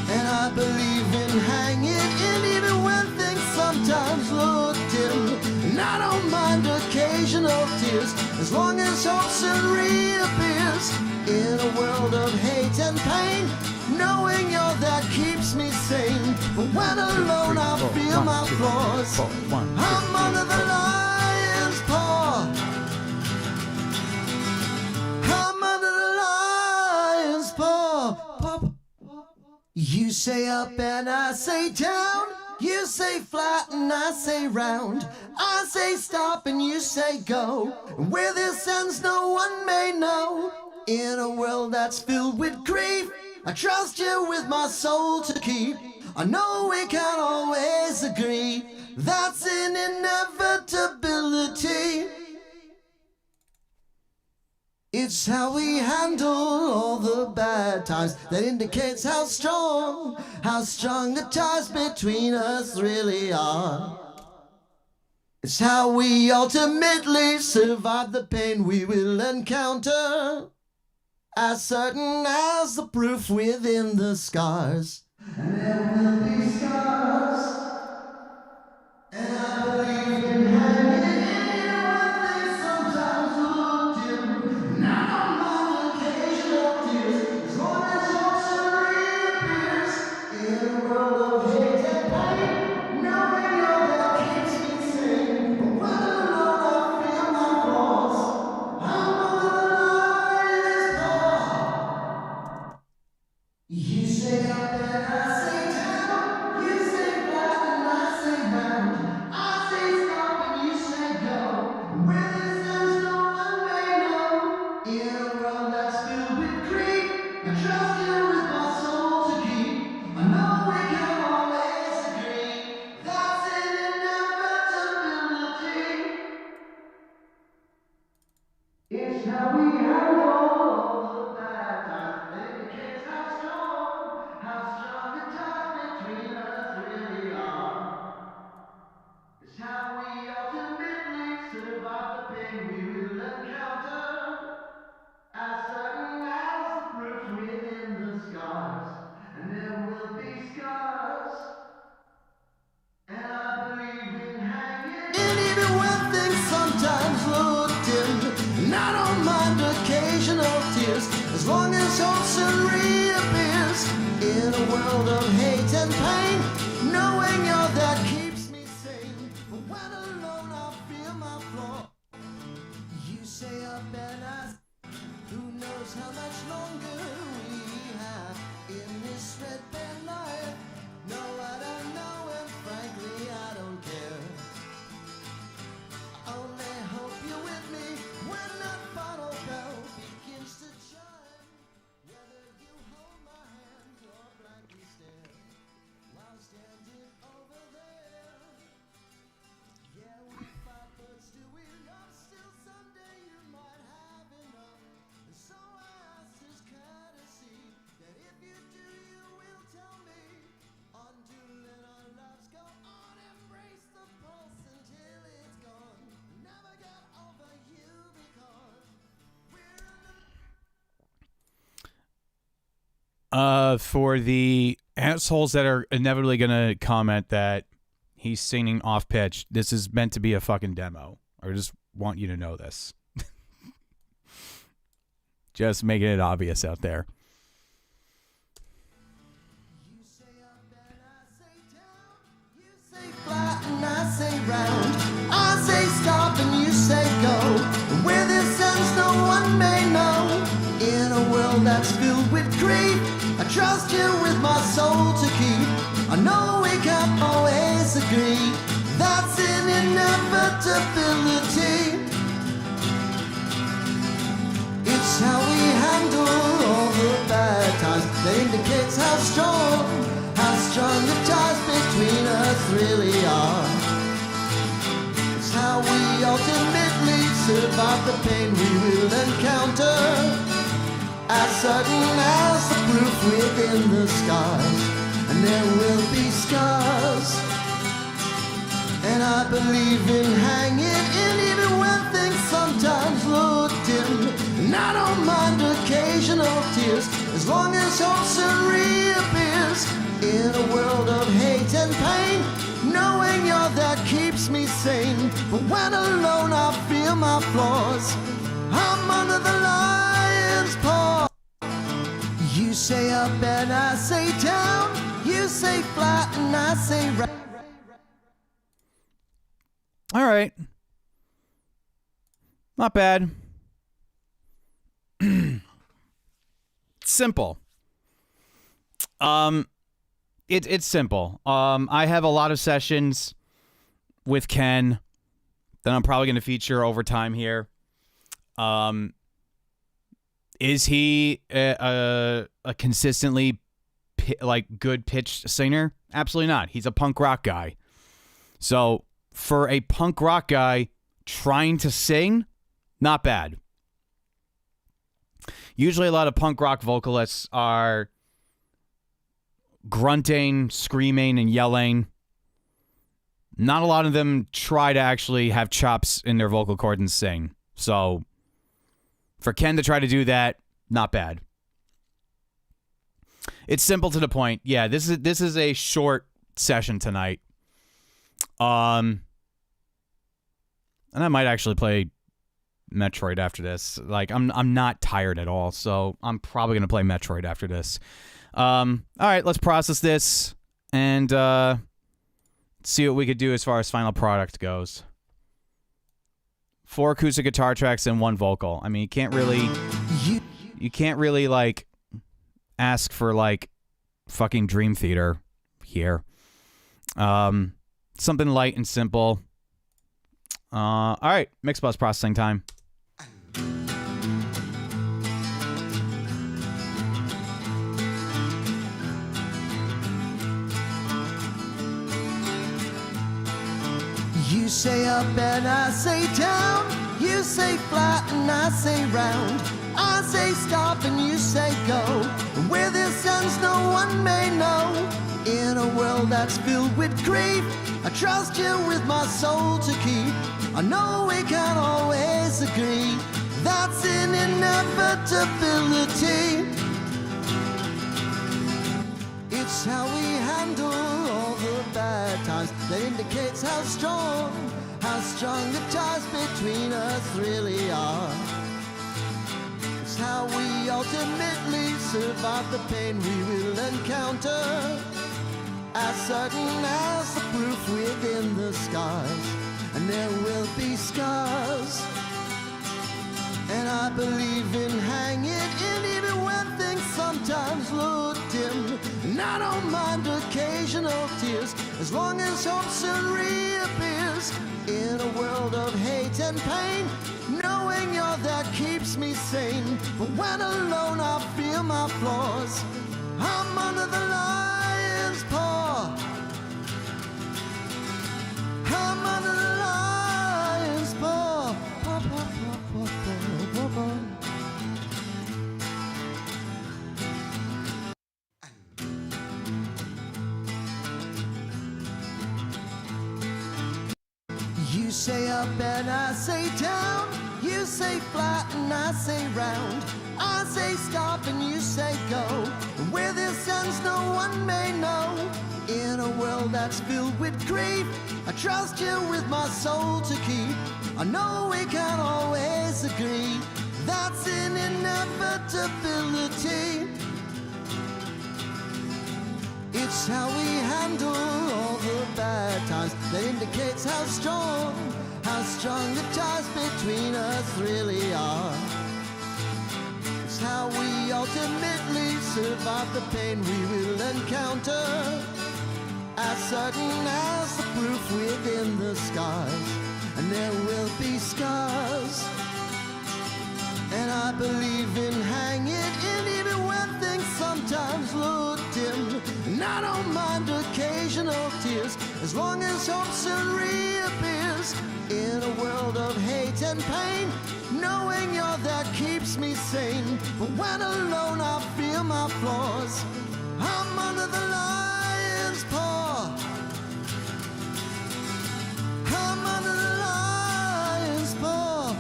Speaker 2: And I believe in hanging in even when things sometimes look dim. And I don't mind occasional tears, as long as hope soon reappears. In a world of hate and pain, knowing you're there keeps me sane. But when alone I feel my flaws, I'm under the lion's paw. I'm under the lion's paw. You say up and I say down. You say flat and I say round. I say stop and you say go. And where this ends no one may know. In a world that's filled with grief, I trust you with my soul to keep. I know we can't always agree. That's an inevitability. It's how we handle all the bad times that indicates how strong the ties between us really are. It's how we ultimately survive the pain we will encounter, as certain as the proof within the scars. And there will be scars. And I believe in hanging in when things sometimes look dim. And I don't mind occasional tears, as long as hope soon reappears. In a world of hate and pain, knowing you're there keeps me sane. But when alone I feel my flaws, I'm under the lion's paw. You say up and I say down. You say flat and I say round. I say stop and you say go. Where this ends no one may know. In a world that's filled with grief, I trust you with my soul to keep. I know we can always agree. That's an inevitability. It's how we handle all the bad times that indicates how strong the ties between us really are. It's how we ultimately survive the pain we will encounter, as certain as the proof within the scars. And there will be scars. And I believe in hanging in even when things sometimes look dim. And I don't mind occasional tears, as long as hope soon reappears. In a world of hate and pain, knowing you're there keeps me sane. But when alone I feel my flaw. You say up and I, who knows how much longer we have in this red band life. No, I don't know, and frankly I don't care. I only hope you're with me when that final bell begins to chime. Whether you hold my hand or blankly stare while standing over there. Yeah, we fight, but still we love. Still someday you might have enough. And so I ask this courtesy, that if you do, you will tell me. Undo, let our lives go on. Embrace the pulse until it's gone. Never get over you because we're
Speaker 1: For the assholes that are inevitably going to comment that he's singing off pitch, this is meant to be a fucking demo. I just want you to know this. Just making it obvious out there.
Speaker 2: You say up and I say down. You say flat and I say round. I say stop and you say go. And where this ends no one may know. In a world that's filled with grief, I trust you with my soul to keep. I know we can't always agree. That's an inevitability. It's how we handle all the bad times that indicates how strong the ties between us really are. It's how we ultimately survive the pain we will encounter, as certain as the proof within the scars. And there will be scars, and I believe in hanging in even when things sometimes look dim. And I don't mind occasional tears, as long as hope soon reappears. In a world of hate and pain, knowing you're there keeps me sane. But when alone I feel my flaws, I'm under the lion's paw. You say up and I say down, you say flat and I say right.
Speaker 1: All right. Not bad. Simple. It's simple. I have a lot of sessions with Kenn that I'm probably going to feature over time here. Is he a consistently good pitched singer? Absolutely not. He's a punk rock guy. So for a punk rock guy trying to sing, not bad. Usually a lot of punk rock vocalists are grunting, screaming, and yelling. Not a lot of them try to actually have chops in their vocal cords and sing. So for Kenn to try to do that, not bad. It's simple to the point. Yeah, this is a short session tonight. And I might actually play Metroid after this. Like I'm not tired at all, so I'm probably gonna play Metroid after this. All right, let's process this and see what we could do as far as final product goes. 4 acoustic guitar tracks and 1 vocal. I mean, you can't really like ask for like fucking Dream Theater here. Something light and simple. All right, mix bus processing time.
Speaker 2: You say up and I say down, you say flat and I say round, I say stop and you say go, and where this ends no one may know. In a world that's filled with grief, I trust you with my soul to keep. I know we can't always agree, that's an inevitability. It's how we handle all the bad times that indicates how strong the ties between us really are. It's how we ultimately survive the pain we will encounter, as certain as the proof within the scars. And there will be scars, and I believe in hanging in even when things sometimes look dim. And I don't mind occasional tears, as long as hope soon reappears. In a world of hate and pain, knowing you're there keeps me sane. But when alone I feel my flaws, I'm under the lion's paw. I'm under the lion's paw. Paw, paw, paw, paw, paw, paw, paw. You say up and I say down, you say flat and I say round, I say stop and you say go, and where this ends no one may know. In a world that's filled with grief, I trust you with my soul to keep. I know we can't always agree, that's an inevitability. It's how we handle all the bad times that indicates how strong the ties between us really are. It's how we ultimately survive the pain we will encounter, as certain as the proof within the scars. And there will be scars, and I believe in hanging in even when things sometimes sometimes look dim, and I don't mind occasional tears, as long as hope soon reappears. In a world of hate and pain, knowing you're there keeps me sane. But when alone I feel my flaws, I'm under the lion's paw. I'm under the lion's paw.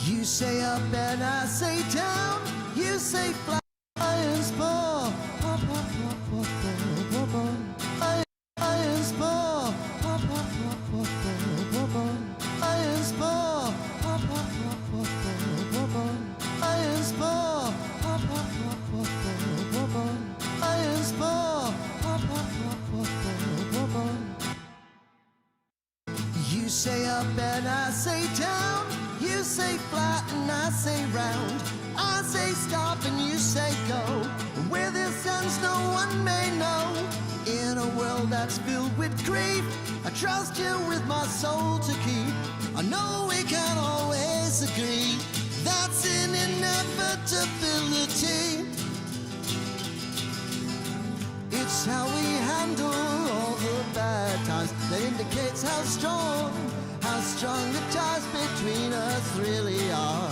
Speaker 2: You say up and I say down. You say fly, lion's paw. Lion's paw. Lion's paw. Lion's paw. Lion's paw. You say up and I say down. You say flat and I say round. I say stop and you say go. And where this ends no one may know. In a world that's filled with grief, I trust you with my soul to keep. I know we can't always agree. That's an inevitability. It's how we handle all the bad times that indicates how strong the ties between us really are.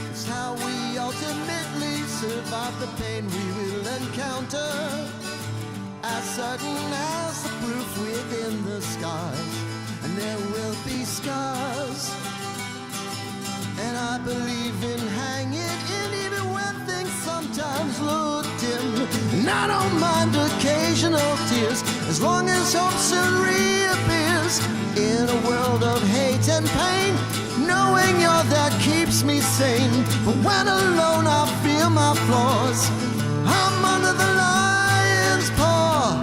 Speaker 2: It's how we ultimately survive the pain we will encounter, as certain as the proof within the scars. And there will be scars, and I believe in hanging in even when things sometimes look dim. And I don't mind occasional tears, as long as hope soon reappears. In a world of hate and pain, knowing you're there keeps me sane. But when alone I feel my flaws, I'm under the lion's paw.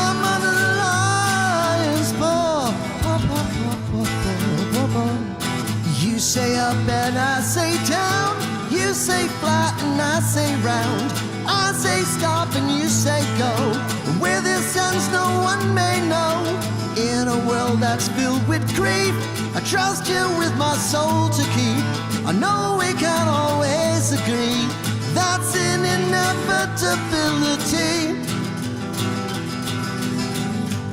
Speaker 2: I'm under the lion's paw. You say up and I say down. You say flat and I say round. I say stop and you say go. And where this ends no one may know. In a world that's filled with grief, I trust you with my soul to keep. I know we can't always agree. That's an inevitability.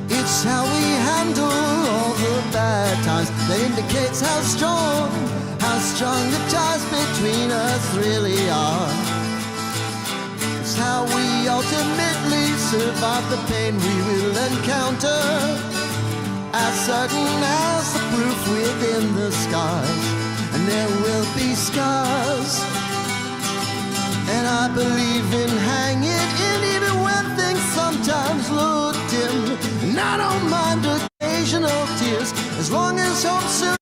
Speaker 2: It's how we handle all the bad times that indicates how strong the ties between us really are. It's how we ultimately survive the pain we will encounter, as certain as the proof within the scars. And there will be scars, and I believe in hanging in even when things sometimes look dim. And I don't mind occasional tears, as long as hope soon.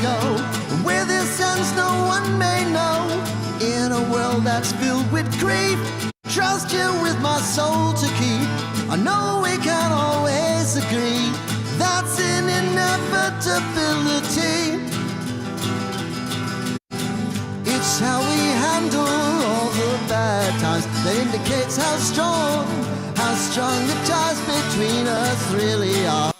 Speaker 2: Go. Where this ends no one may know. In a world that's filled with grief, trust you with my soul to keep. I know we can't always agree. That's an inevitability. It's how we handle all the bad times that indicates how strong the ties between us really are.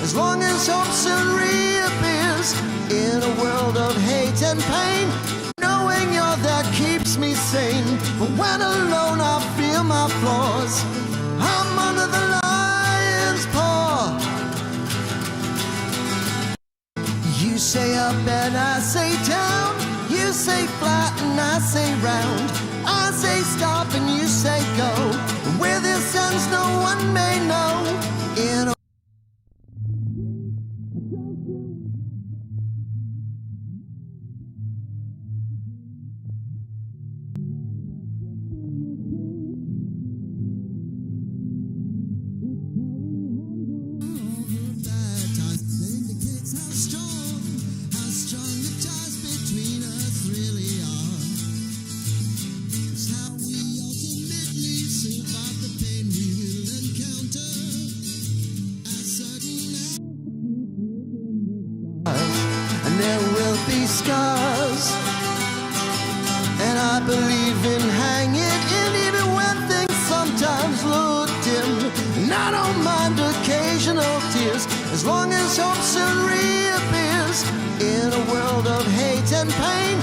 Speaker 2: As long as hope soon reappears. In a world of hate and pain, knowing you're there keeps me sane. But when alone I feel my flaws, I'm under the lion's paw. You say up and I say down. You say flat and I say round. I say stop and you say go. And where this ends no one scars. And I believe in hanging in even when things sometimes look dim. And I don't mind occasional tears as long as hope soon reappears. In a world of hate and pain,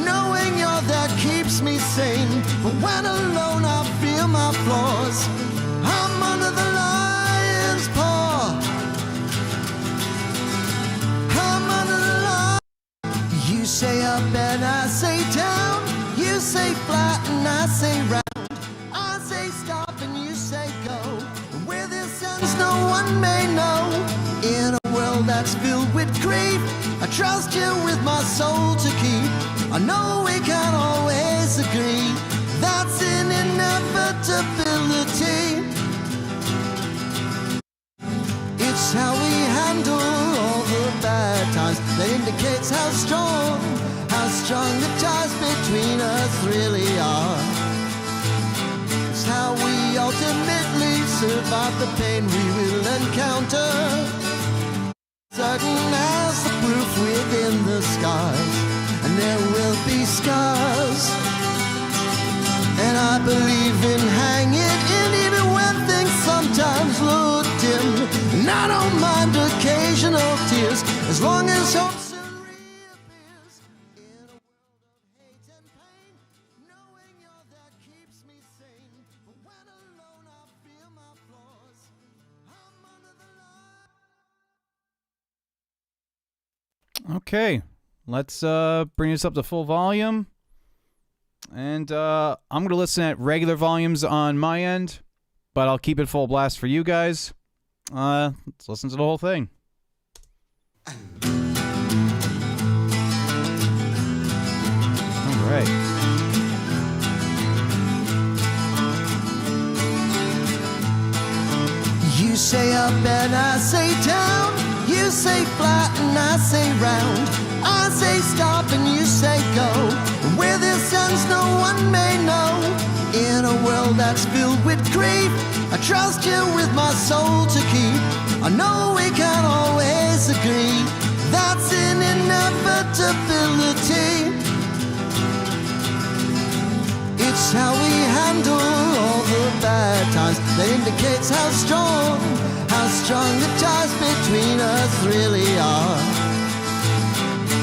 Speaker 2: knowing you're there keeps me sane. But when alone I feel my flaws, I'm under the lion's paw. I'm under the lion. You say up and I say down. You say flat and I say round. I say stop and you say go. And where this ends no one may know. In a world that's filled with grief, I trust you with my soul to keep. I know we can't always agree. That's an inevitability. It's how we handle all the bad times that indicates how strong the ties between us really are. It's how we ultimately survive the pain we will encounter. Certain as the proof within the scars, and there will be scars. And I believe in hanging in even when things sometimes look dim. And I don't mind occasional tears as long as hope soon reappears. In a world of hate and pain, knowing you're there keeps me sane. But when alone I feel my flaws, I'm under the light.
Speaker 1: Okay, let's bring this up to full volume. And I'm going to listen at regular volumes on my end, but I'll keep it full blast for you guys. Let's listen to the whole thing. All right.
Speaker 2: You say up and I say down. You say flat and I say round. I say stop and you say go. And where this ends no one may know. In a world that's filled with grief, I trust you with my soul to keep. I know we can't always agree. That's an inevitability. It's how we handle all the bad times that indicates how strong the ties between us really are.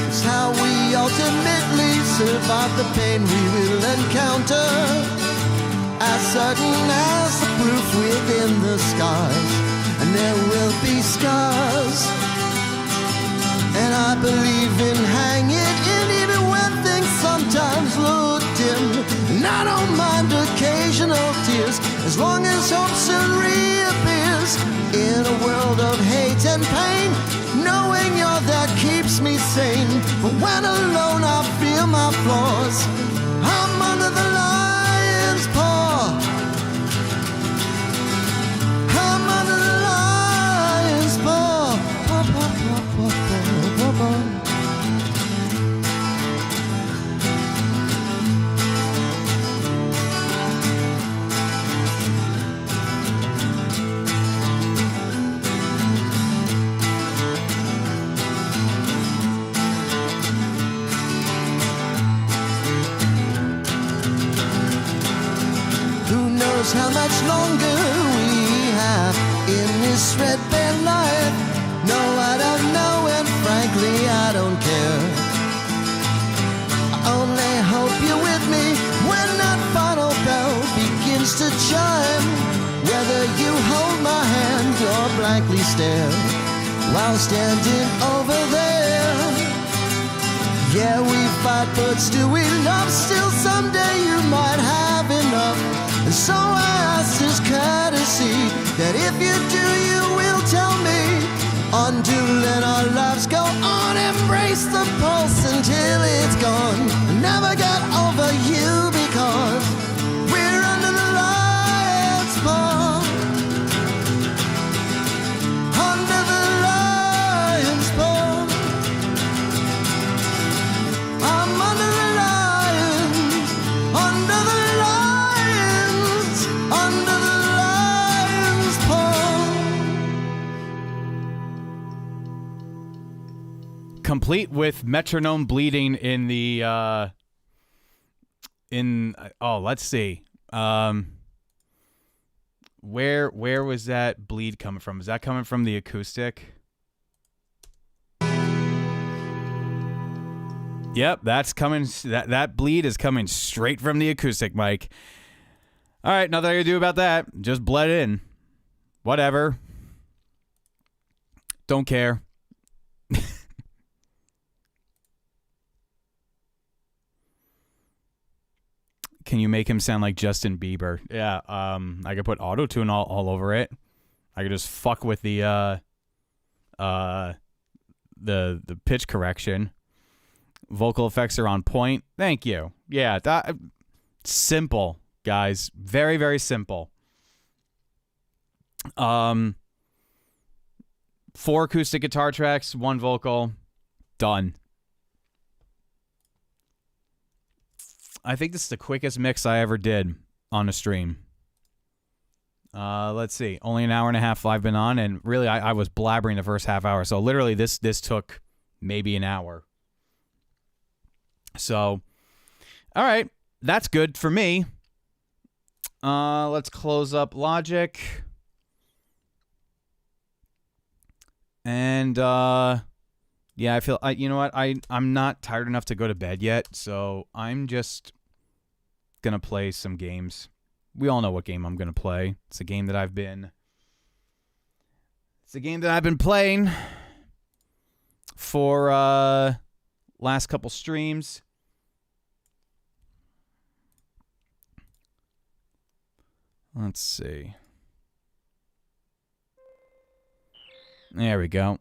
Speaker 2: It's how we ultimately survive the pain we will encounter. As certain as the proof within the scars, and there will be scars. And I believe in hanging in even when things sometimes look dim. And I don't mind occasional tears as long as hope soon reappears. In a world of hate and pain, knowing you're there keeps me sane. But when alone I feel my flaws, I'm under the lion's paw. I'm under the lion's paw. How much longer we have in this threadbare life? No, I don't know, and frankly I don't care. I only hope you're with me when that final bell begins to chime. Whether you hold my hand or blankly stare while standing over there. Yeah, we fight, but still we love. Still someday you might have enough. And so I ask this courtesy that if you do, you will tell me. Until then our lives go on. Embrace the pulse until it's gone. Never get over you because we're under the lion's paw. Under the lion's paw. I'm under the lions. Under the lions.
Speaker 1: complete with metronome bleeding in the let's see. Where was that bleed coming from? Is that coming from the acoustic? Yep, that's coming. That bleed is coming straight from the acoustic mic. All right, nothing I can do about that. Just bled in. Whatever. Don't care. Can you make him sound like Justin Bieber? Yeah, I could put auto-tune all over it. I could just fuck with the pitch correction. Vocal effects are on point. Thank you. Yeah, that simple, guys. Very, very simple. 4 acoustic guitar tracks, 1 vocal. Done. I think this is the quickest mix I ever did on a stream. Let's see. Only an hour and a half I've been on, and really I was blabbering the first half hour. So literally this took maybe an hour. So, all right. That's good for me. Let's close up Logic. And, yeah, I feel, you know what? I'm not tired enough to go to bed yet, so I'm just gonna play some games. We all know what game I'm gonna play. It's a game that I've been playing for, last couple streams. Let's see. There we go.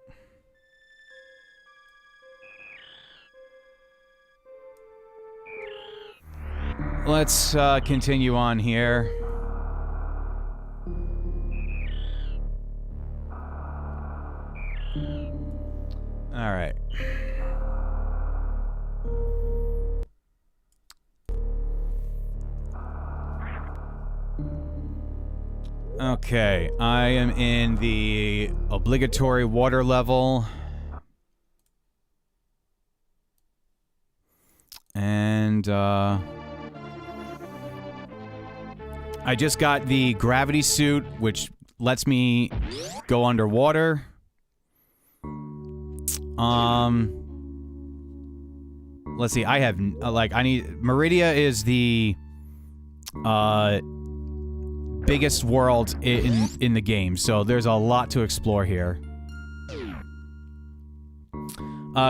Speaker 1: Let's continue on here. All right. Okay, I am in the obligatory water level. And, I just got the gravity suit, which lets me go underwater. Let's see, I have, Meridia is the, biggest world in the game, so there's a lot to explore here.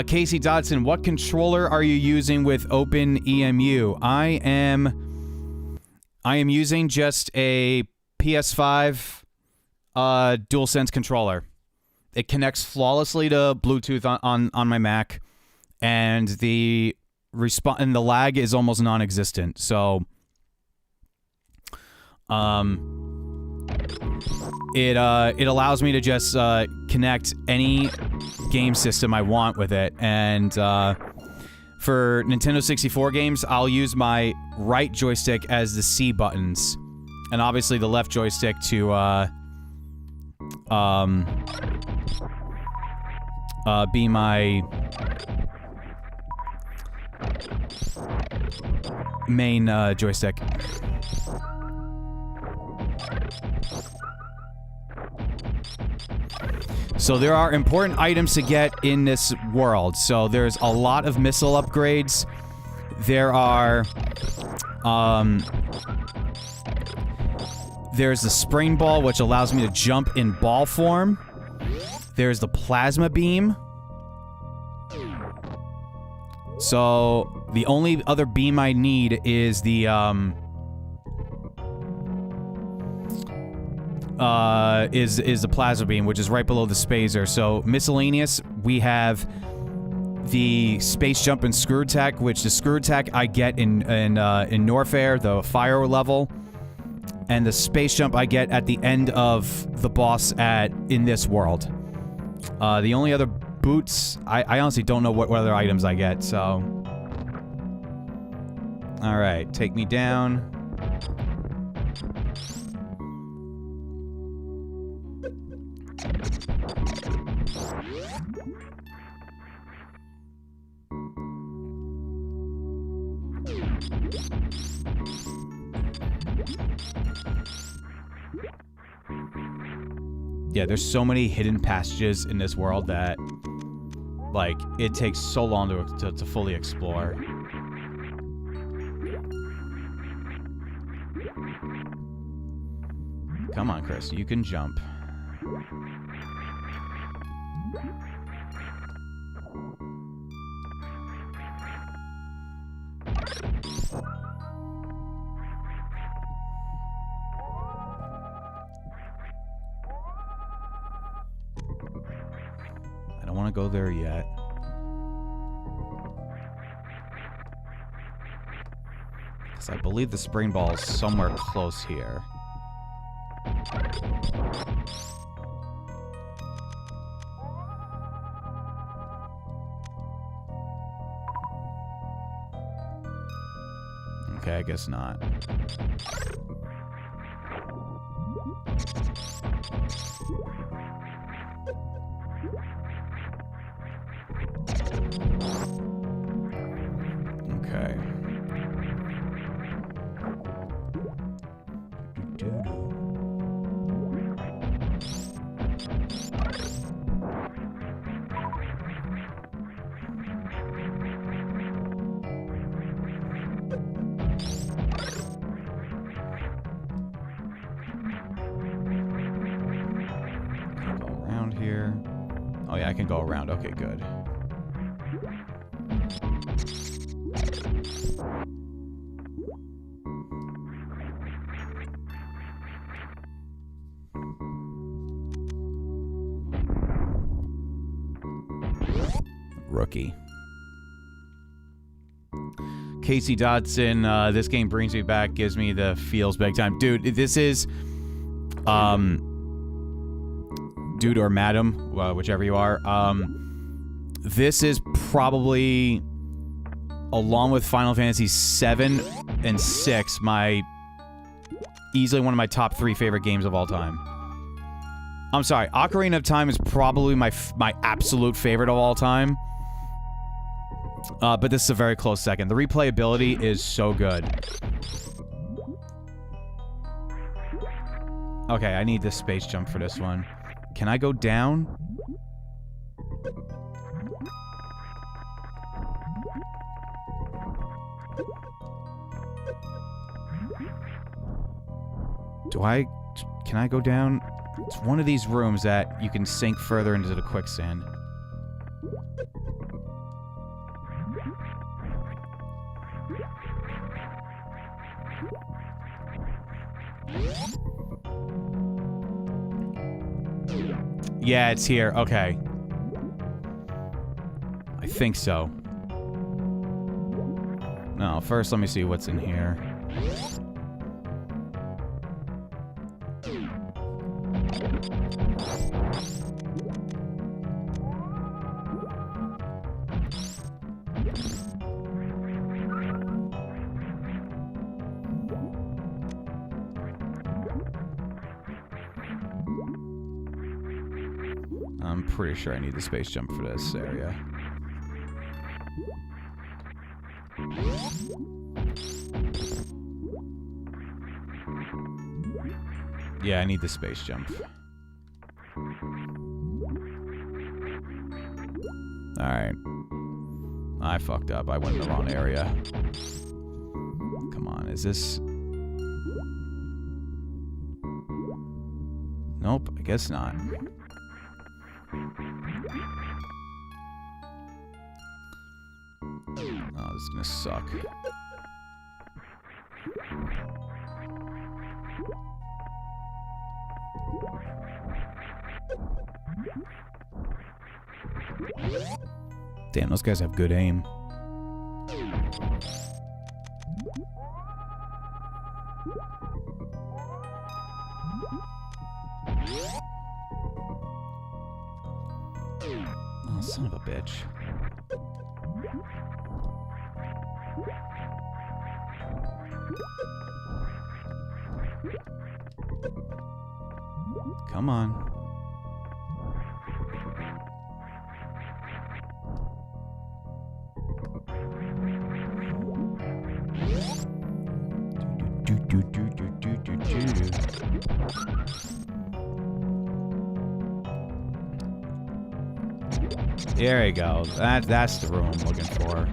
Speaker 1: Casey Dodson, what controller are you using with OpenEMU? I am using just a PS5 DualSense controller. It connects flawlessly to Bluetooth on my Mac, and the lag is almost non-existent. So it allows me to just connect any game system I want with it, and for Nintendo 64 games, I'll use my right joystick as the C buttons, and obviously the left joystick to be my main joystick. So there are important items to get in this world. So there's a lot of missile upgrades. There are, there's the spring ball, which allows me to jump in ball form. There's the plasma beam. So the only other beam I need is the, is the plasma beam, which is right below the spacer. So miscellaneous, we have the space jump and screw attack, which the screw attack I get in Norfair, the fire level, and the space jump I get at the end of the boss in this world. The only other boots, I honestly don't know what other items I get. So, all right, take me down. Yeah, there's so many hidden passages in this world that, like, it takes so long to fully explore. Come on, Chris, you can jump. I don't want to go there yet. Because I believe the spring ball is somewhere close here. Okay, I guess not. Okay. Go around here. Oh yeah, I can go around. Okay, good. Rookie. Casey Dodson, this game brings me back, gives me the feels big time. Dude, this is, dude or madam, whichever you are, this is probably, along with Final Fantasy 7 and 6, easily one of my top 3 favorite games of all time. I'm sorry, Ocarina of Time is probably my absolute favorite of all time. But this is a very close second. The replayability is so good. Okay, I need this space jump for this one. Can I go down? Can I go down? It's one of these rooms that you can sink further into the quicksand. Yeah, it's here. Okay. I think so. No, first let me see what's in here. I'm pretty sure I need the space jump for this area. Yeah, I need the space jump. Alright. I fucked up. I went in the wrong area. Come on, is this... Nope, I guess not. Oh, this is gonna suck. Damn, those guys have good aim. Oh, son of a bitch. Come on. There you go. That's the room I'm looking for.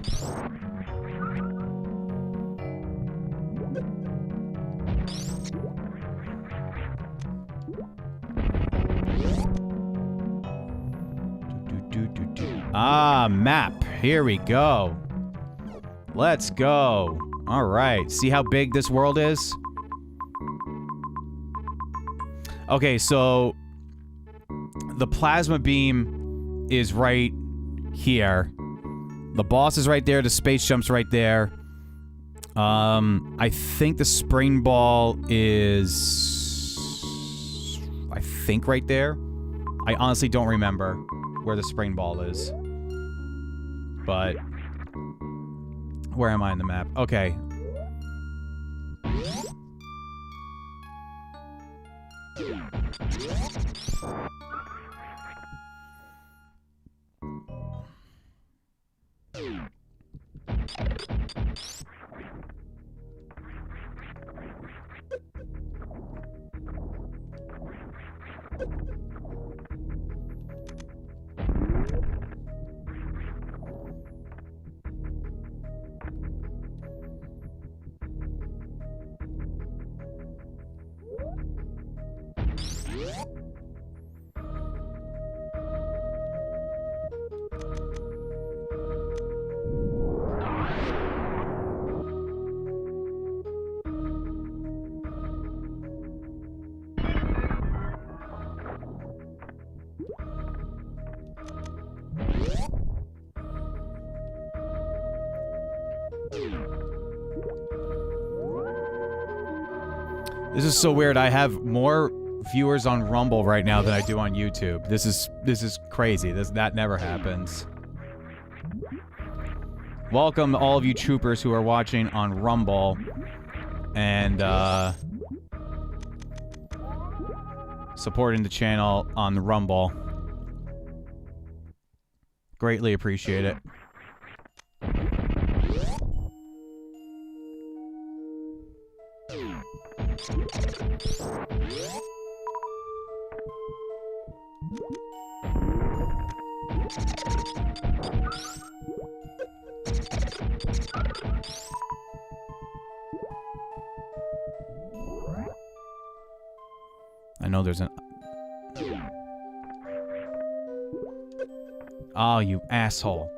Speaker 1: Ah, map. Here we go. Let's go. All right. See how big this world is? Okay, so the plasma beam is right here. The boss is right there. The space jump's right there. I think the spring ball is... I think right there. I honestly don't remember where the spring ball is. But... where am I in the map? Okay. This is so weird. I have more viewers on Rumble right now than I do on YouTube. This is crazy. That never happens. Welcome all of you troopers who are watching on Rumble and supporting the channel on the Rumble. Greatly appreciate it. I know there's an... Oh, you asshole.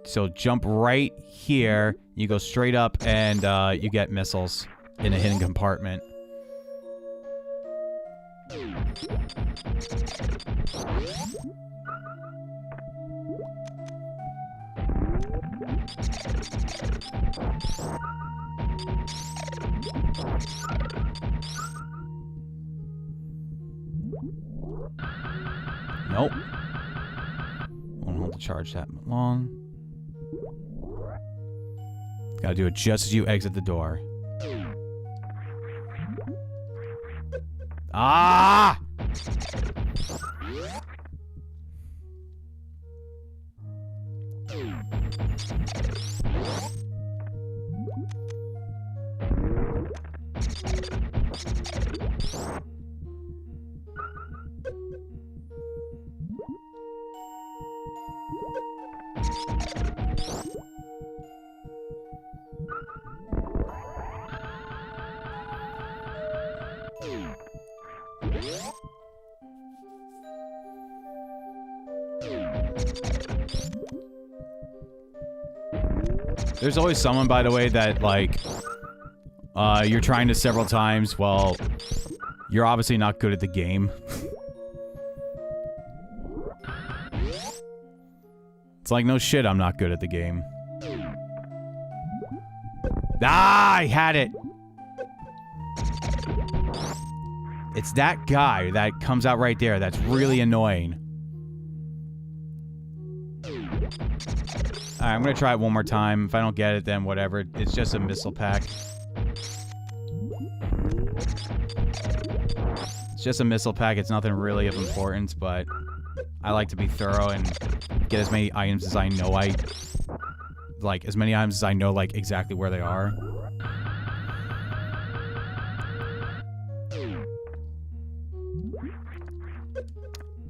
Speaker 1: So jump right here, you go straight up, and you get missiles in a hidden compartment. Nope. Won't hold the charge that long. Gotta do it just as you exit the door. Ah! There's always someone, by the way, that, like, you're trying to several times. Well, you're obviously not good at the game. It's like, no shit, I'm not good at the game. Ah, I had it! It's that guy that comes out right there that's really annoying. Alright, I'm gonna try it one more time. If I don't get it, then whatever. It's just a missile pack. It's just a missile pack. It's nothing really of importance, but I like to be thorough and get as many items as I know like, as many items as I know, like, exactly where they are.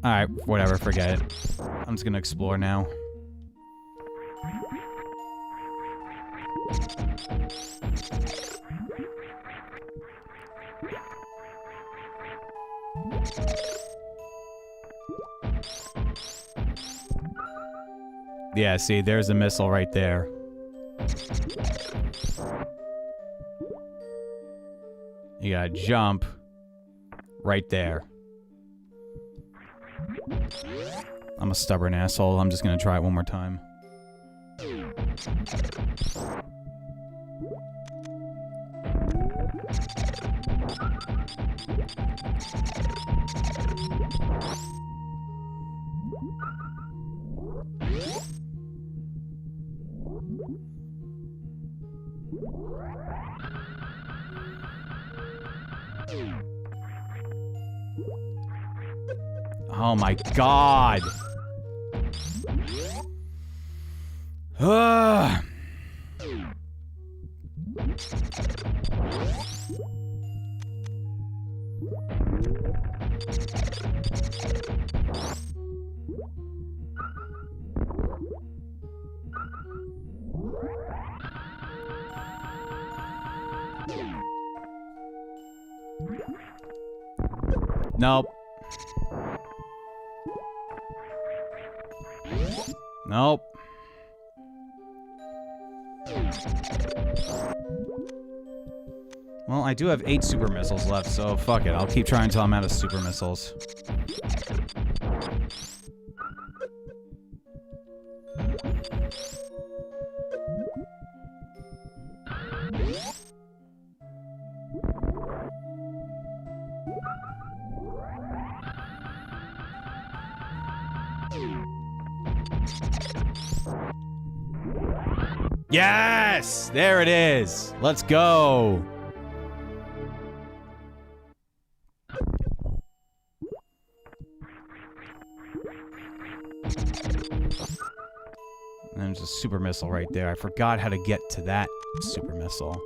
Speaker 1: Alright, whatever, forget it. I'm just gonna explore now. Yeah, see, there's a missile right there. You gotta jump right there. I'm a stubborn asshole. I'm just gonna try it one more time. Oh my god. Ugh. Nope. Nope. Well, I do have 8 super missiles left, so fuck it. I'll keep trying until I'm out of super missiles. Yes! There it is. Let's go. And there's a super missile right there. I forgot how to get to that super missile.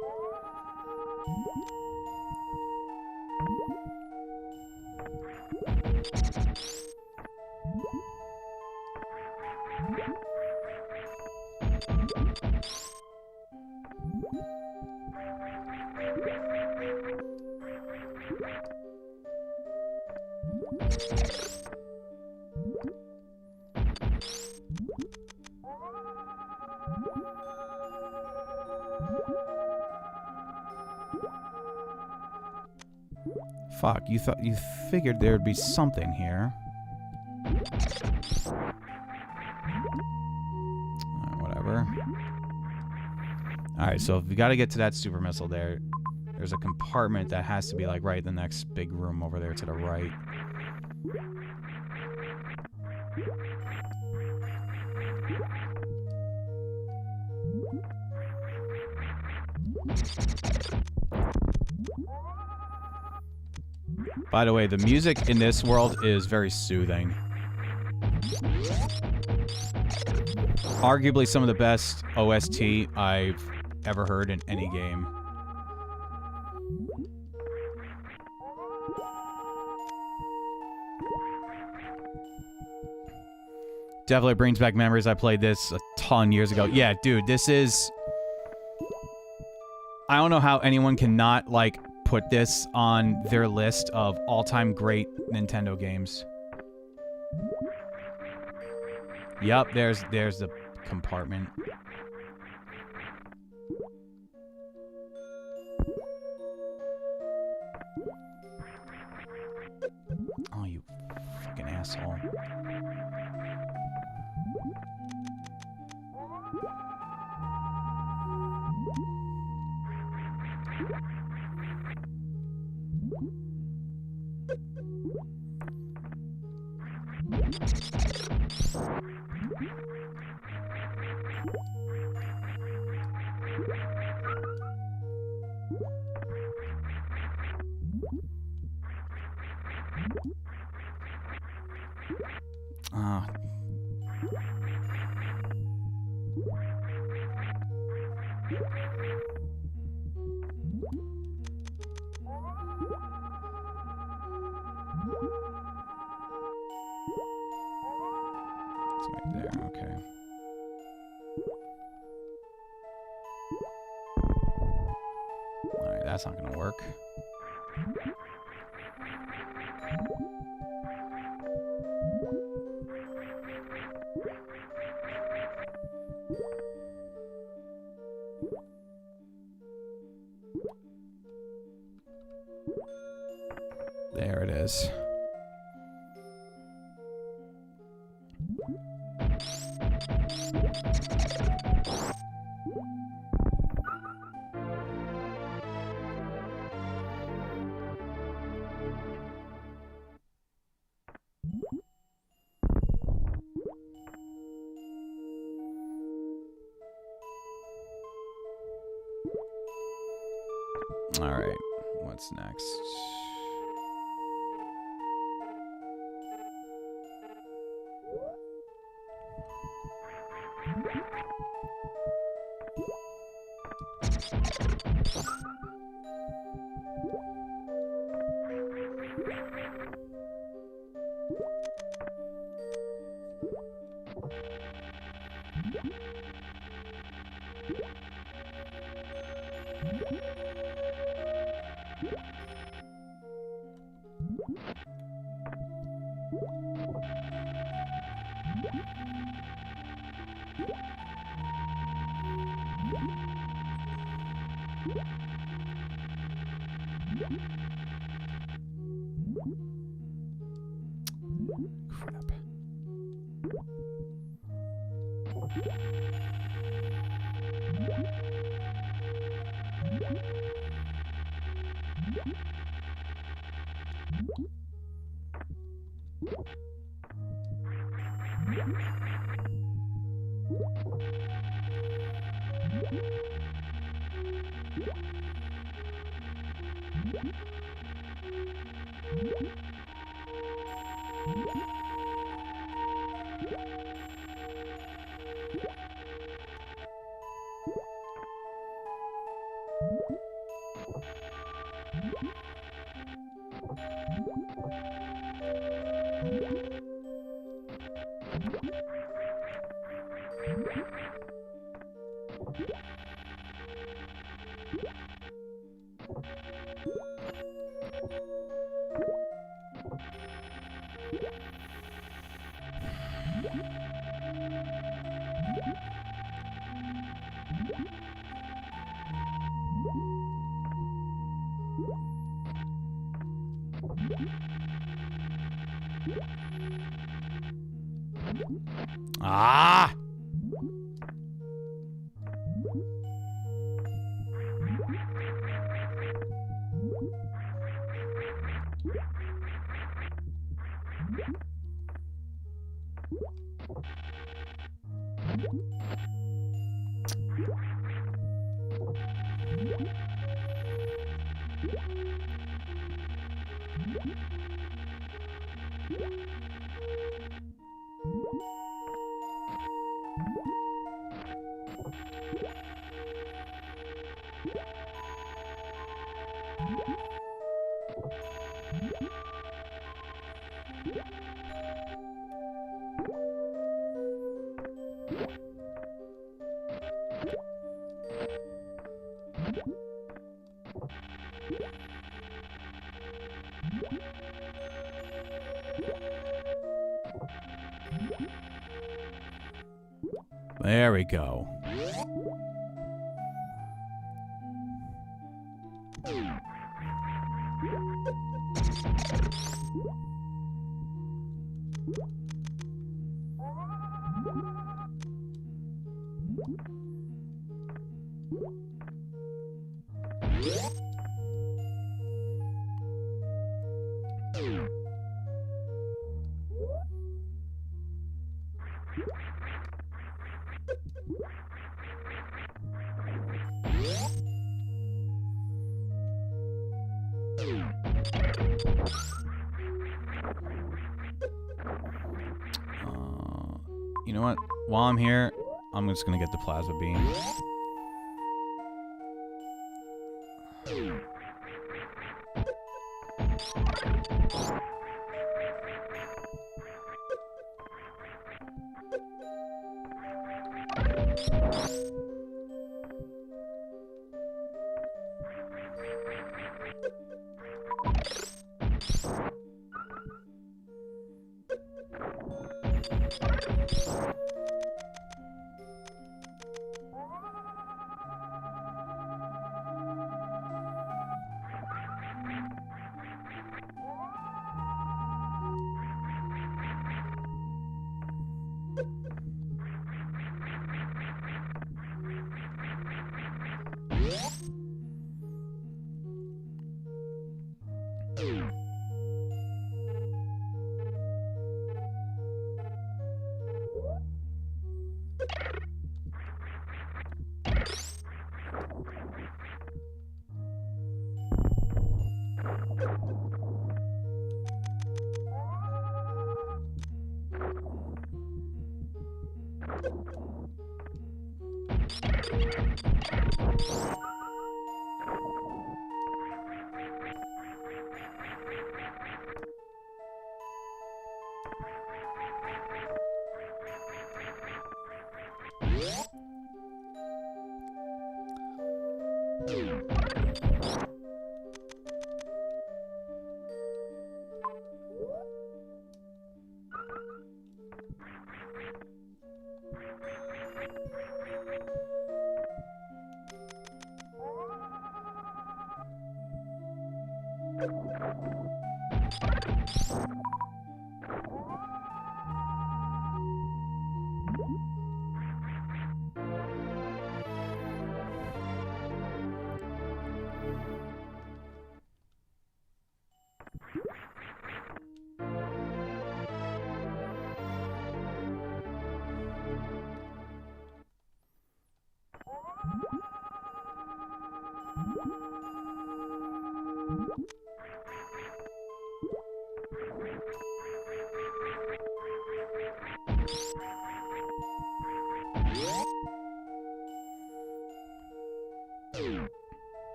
Speaker 1: Fuck, you figured there would be something here. Whatever. Alright, so if we gotta get to that super missile there, there's a compartment that has to be like right in the next big room over there to the right. By the way, the music in this world is very soothing. Arguably some of the best OST I've ever heard in any game. Definitely brings back memories. I played this a ton years ago. Yeah, dude, this is... I don't know how anyone cannot, like, put this on their list of all-time great Nintendo games. Yup, there's the compartment. Oh, you fucking asshole. Ah. That's not gonna work. There it is. All right, what's next? Crap. Ah! There we go. You know what? While I'm here, I'm just gonna get the plasma beam.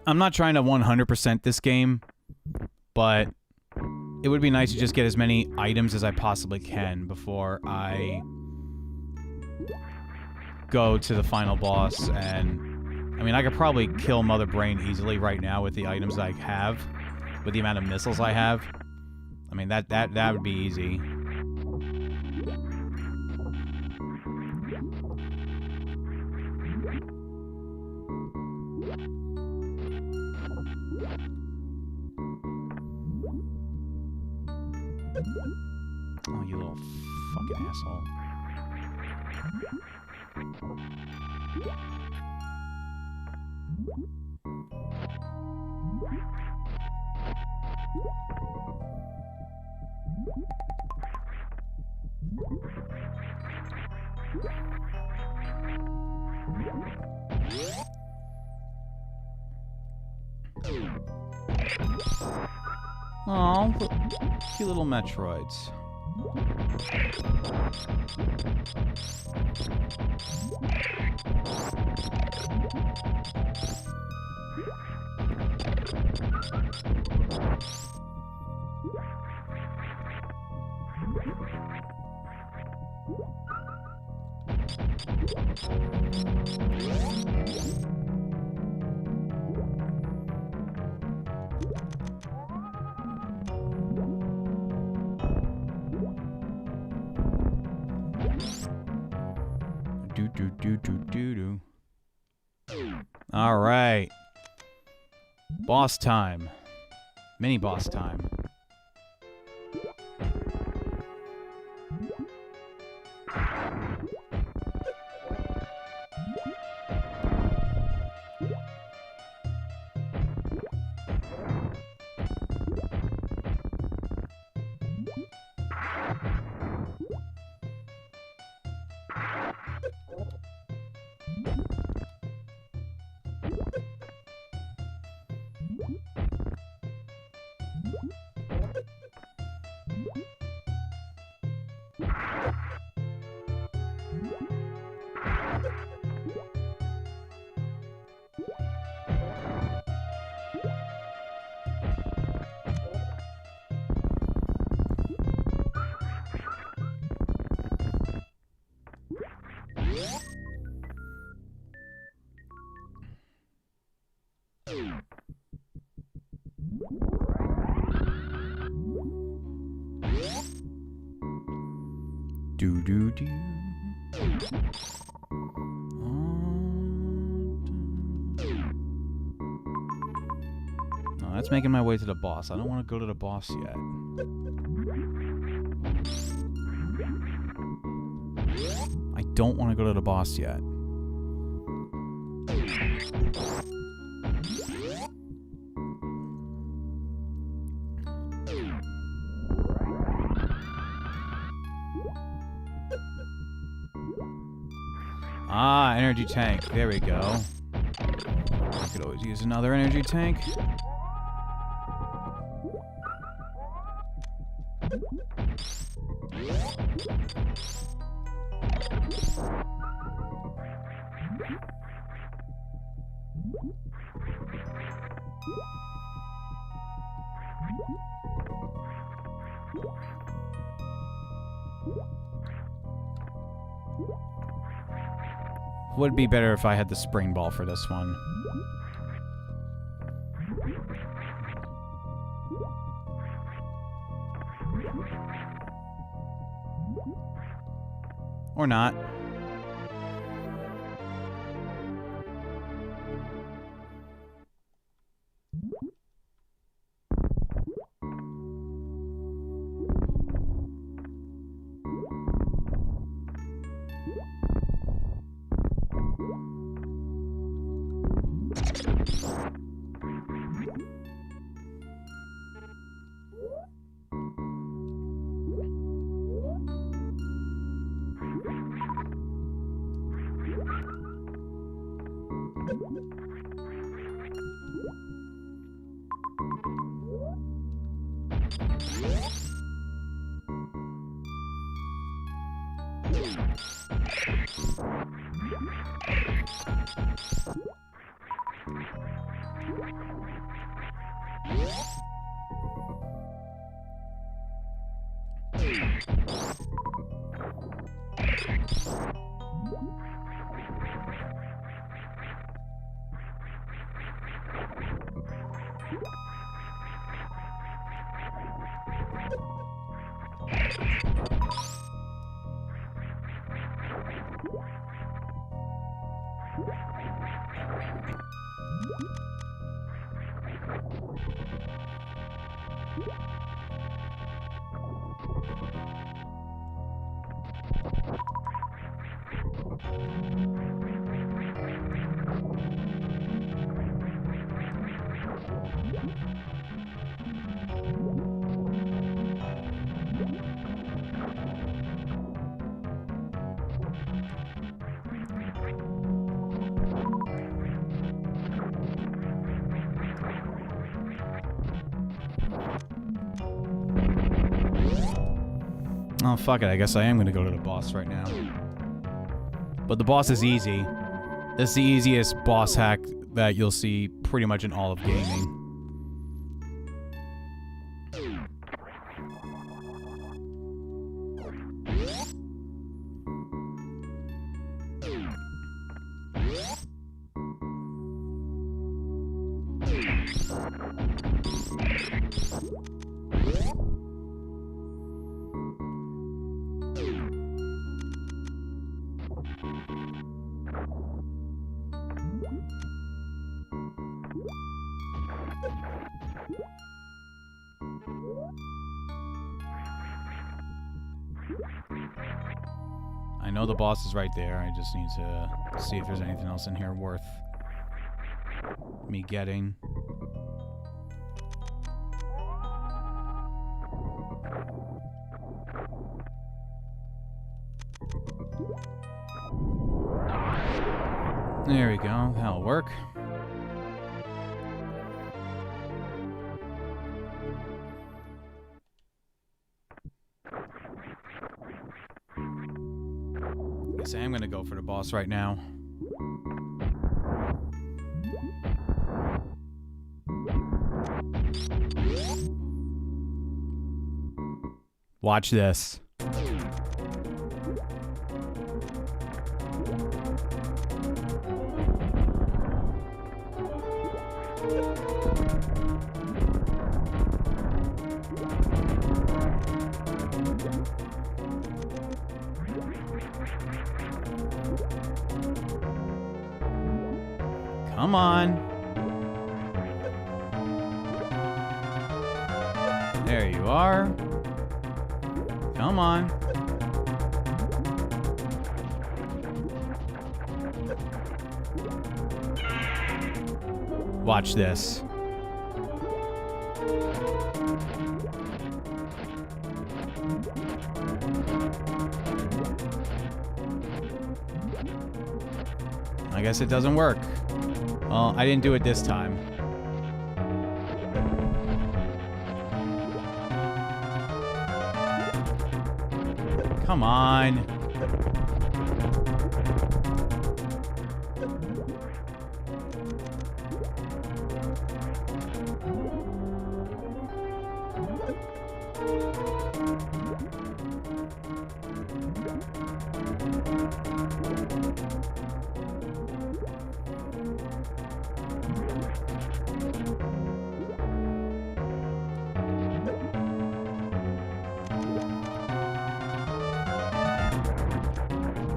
Speaker 1: I'm not trying to 100% this game, but it would be nice to just get as many items as I possibly can before I go to the final boss. And I mean, I could probably kill Mother Brain easily right now with the items I have, with the amount of missiles I have. I mean, that would be easy. Oh, you little fucking asshole. Oh, cute little Metroids. All right. Boss time. Mini boss time. Do-do-do. Oh, that's making my way to the boss. I don't want to go to the boss yet. I don't want to go to the boss yet. Ah, energy tank. There we go. I could always use another energy tank. Would be better if I had the spring ball for this one. Or not. Oh, fuck it. I guess I am going to go to the boss right now. But the boss is easy. This is the easiest boss hack that you'll see pretty much in all of gaming. I know the boss is right there. I just need to see if there's anything else in here worth me getting. There we go. That'll work. Guess I am gonna go for the boss right now. Watch this. Come on. There you are. Come on. Watch this. I guess it doesn't work. Well, I didn't do it this time. Come on.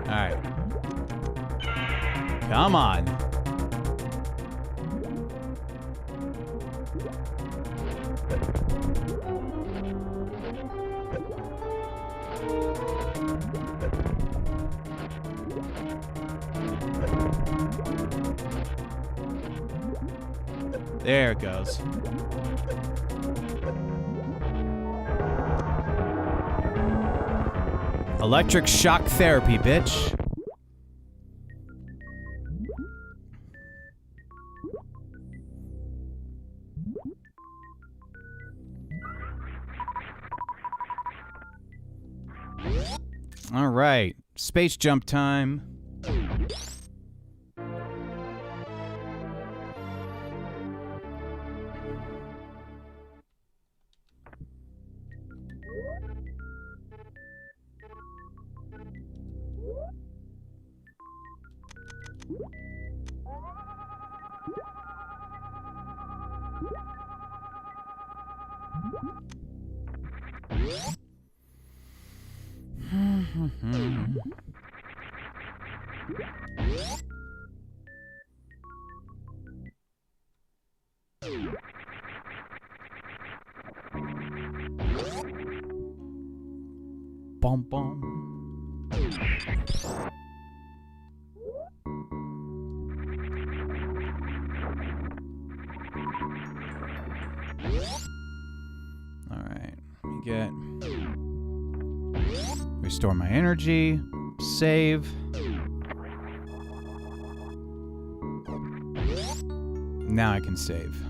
Speaker 1: Alright. Come on. There it goes. Electric shock therapy, bitch. All right, space jump time. bum bum. All right, let me get restore my energy, save. Now I can save.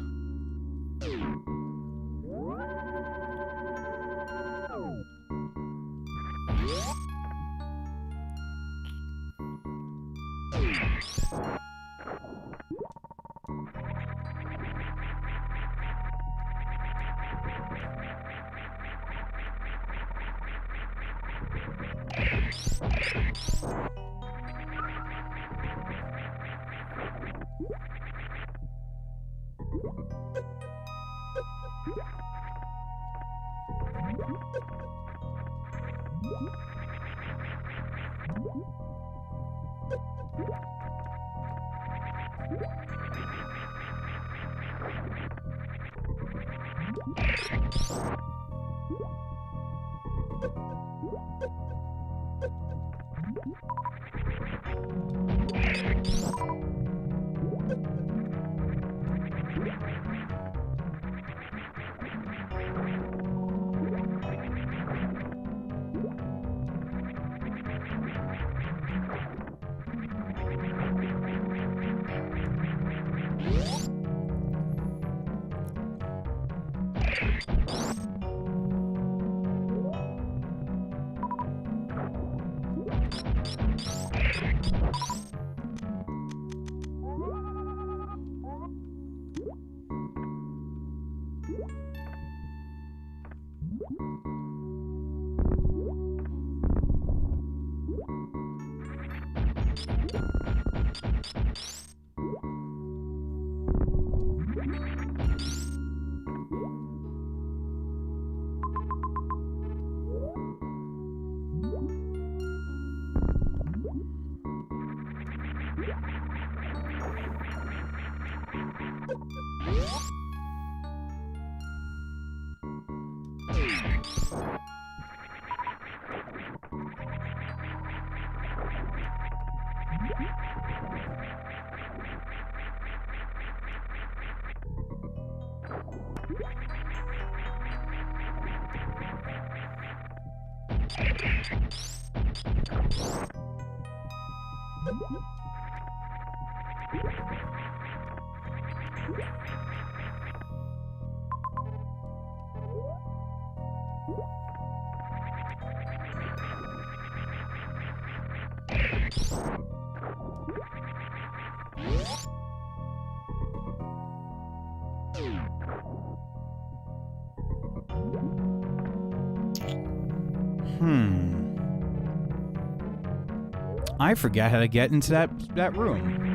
Speaker 1: I forgot how to get into that room.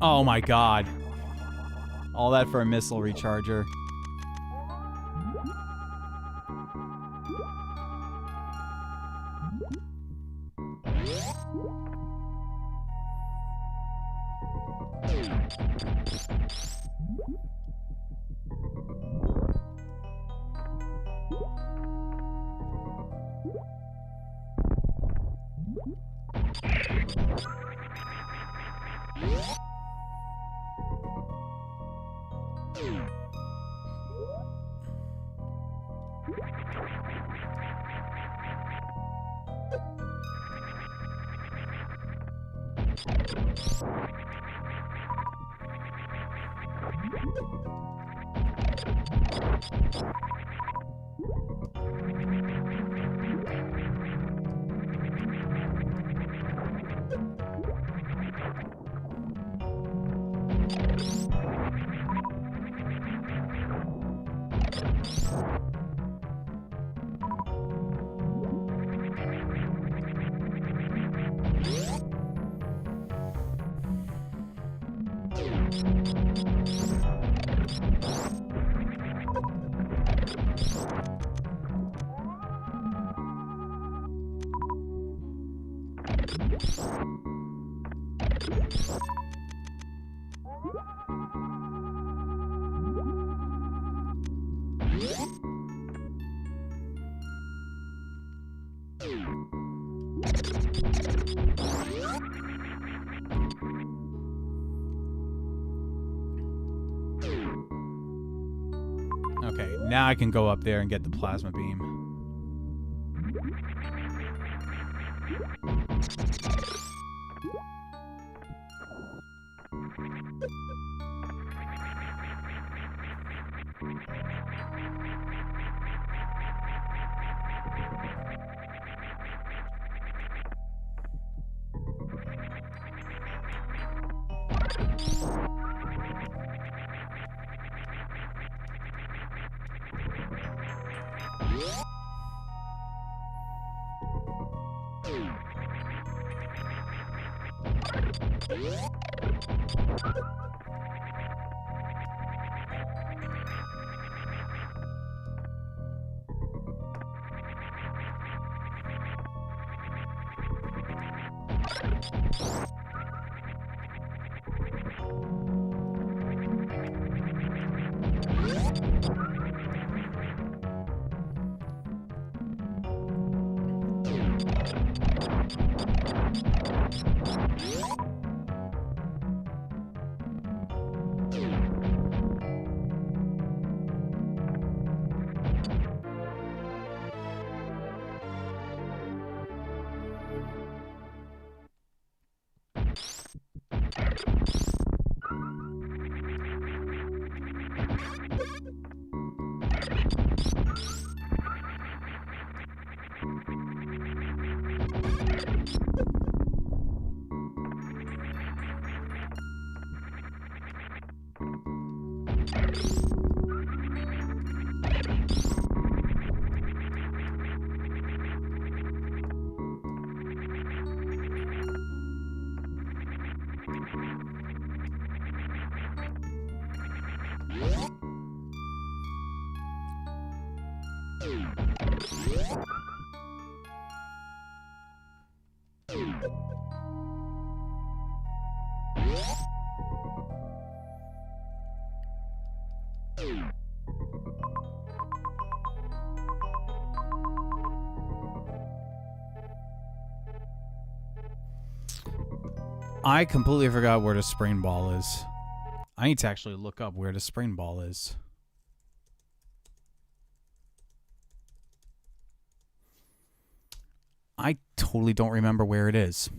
Speaker 1: Oh my god. All that for a missile recharger. Okay, now I can go up there and get the plasma beam. I completely forgot where the spring ball is. I need to actually look up where the spring ball is. I totally don't remember where it is.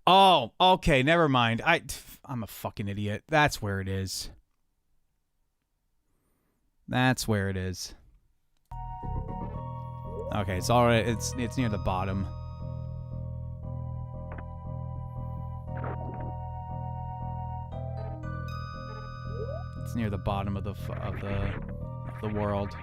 Speaker 1: Oh, okay, never mind. I'm a fucking idiot. That's where it is. That's where it is. Okay, it's all right. It's near the bottom. It's near the bottom of the world.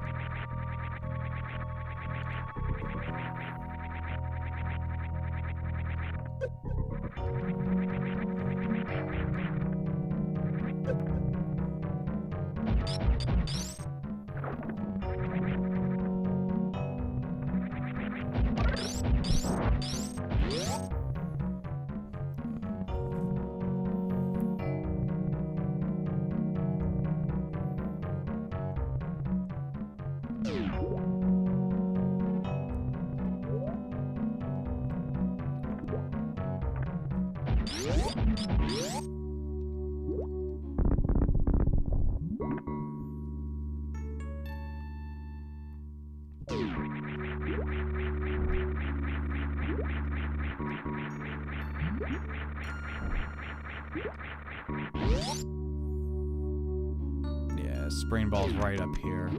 Speaker 1: Yeah, spring ball's right up here.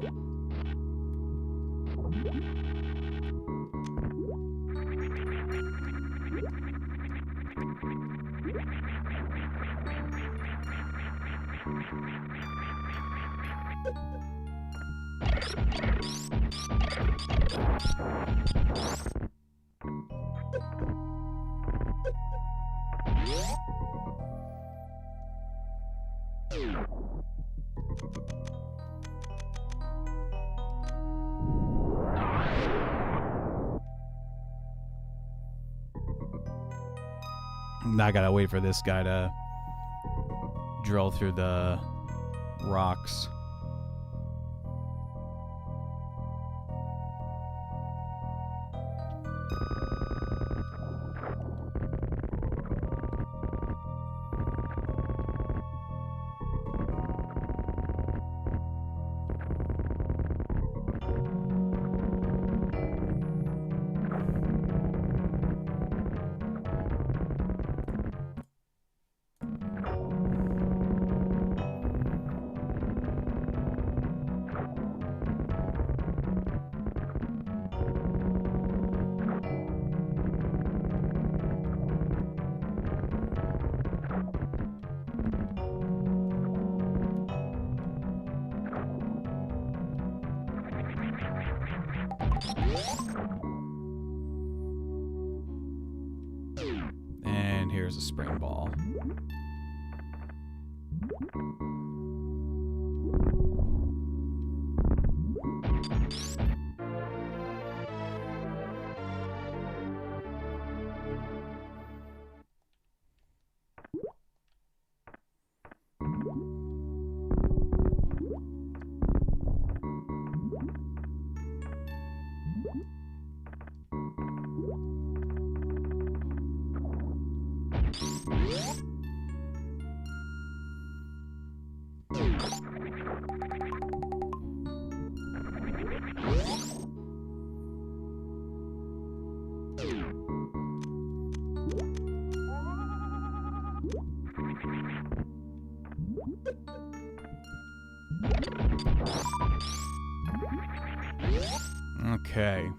Speaker 1: I gotta wait for this guy to drill through the rocks. And here's a spring ball. Okay.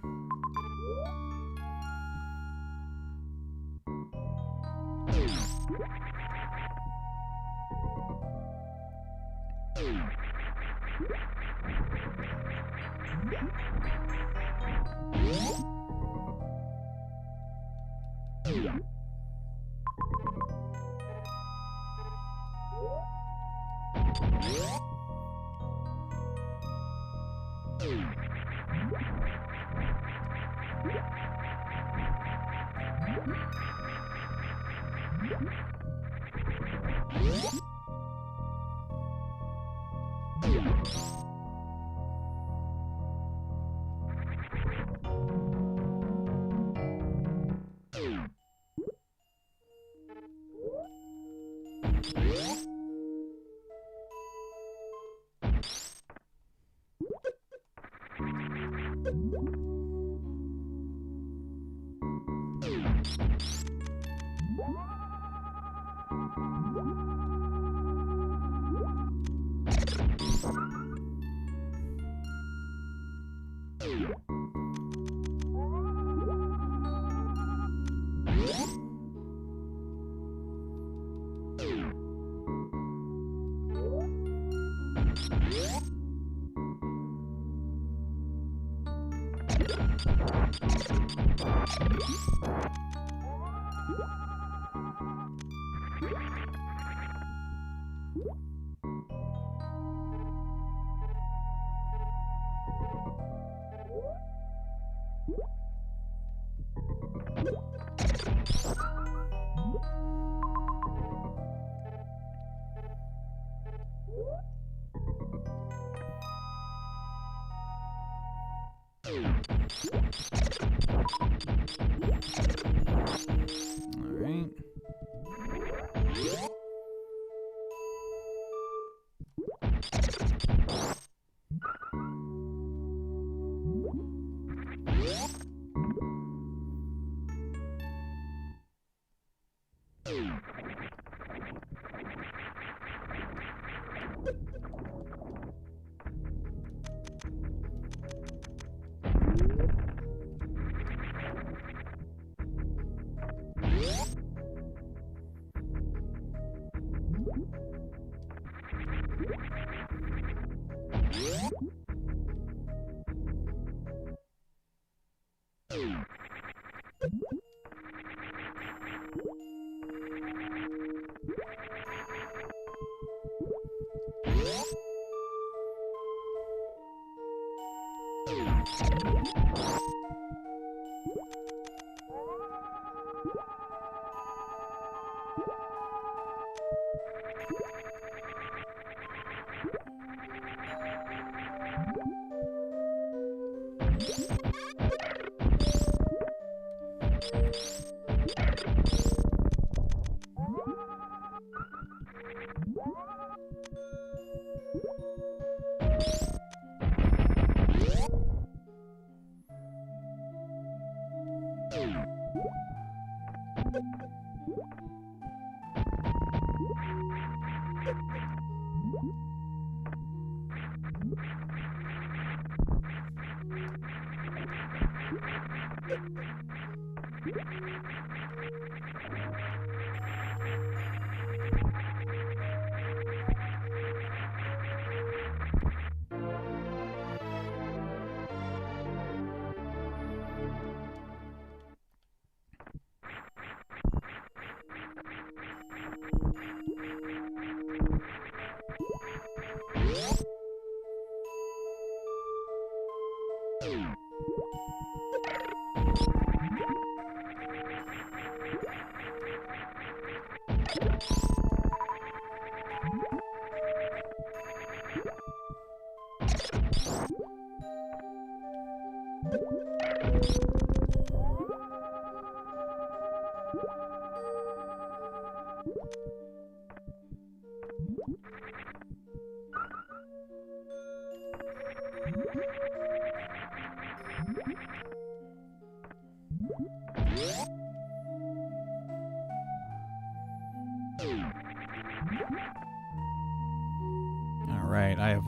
Speaker 1: Alright, I have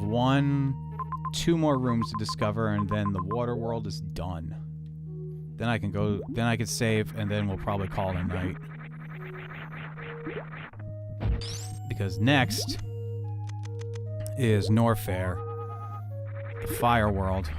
Speaker 1: two more rooms to discover, and then the water world is done. Then I can go, then I can save, and then we'll probably call it a night. Because next is Norfair, the fire world.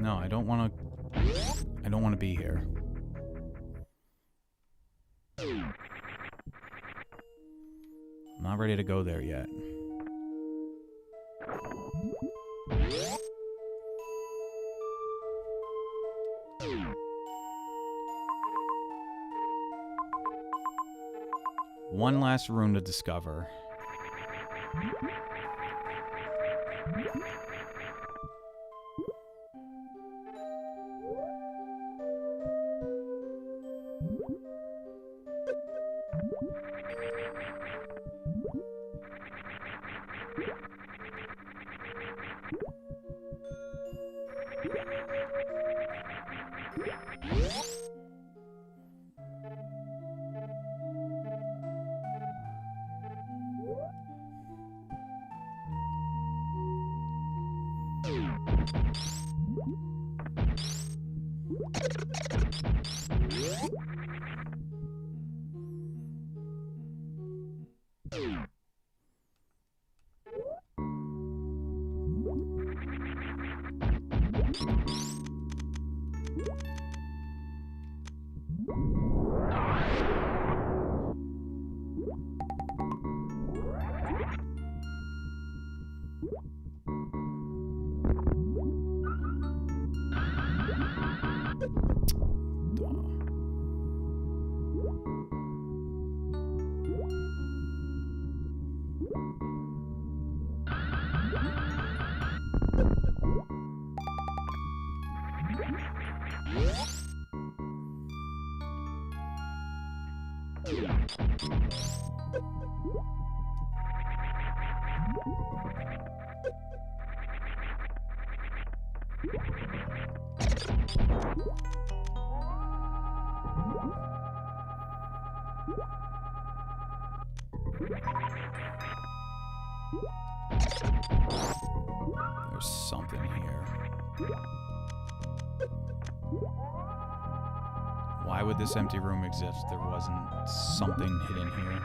Speaker 1: No, I don't want to be here. I'm not ready to go there yet. One last room to discover. There's something here. Why would this empty room exist if there wasn't something hidden here?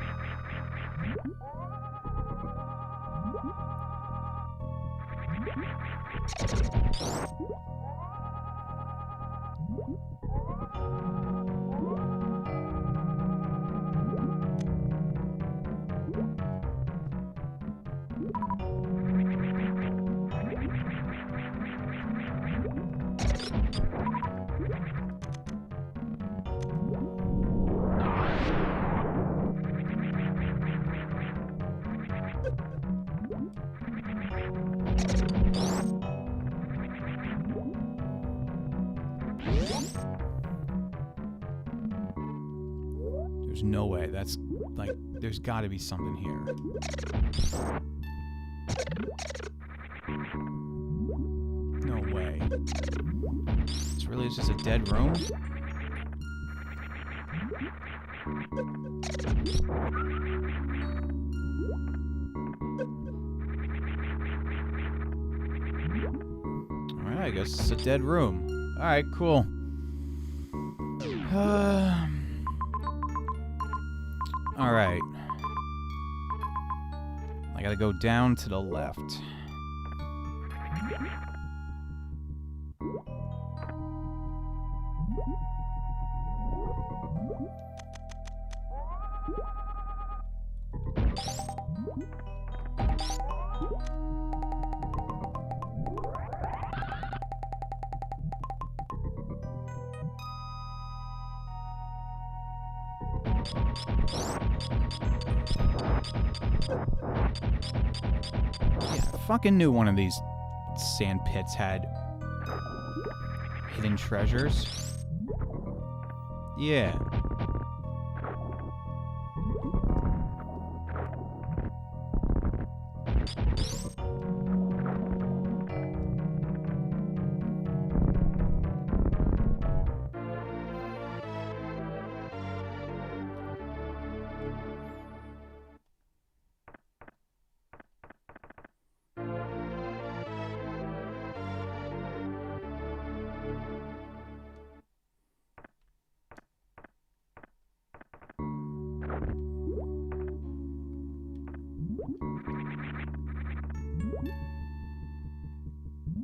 Speaker 1: There's no way. That's like, there's got to be something here. No way. This really is just a dead room? Alright, I guess it's a dead room. Alright, cool. Alright. I gotta go down to the left. Yeah, I fucking knew one of these sand pits had hidden treasures. Yeah.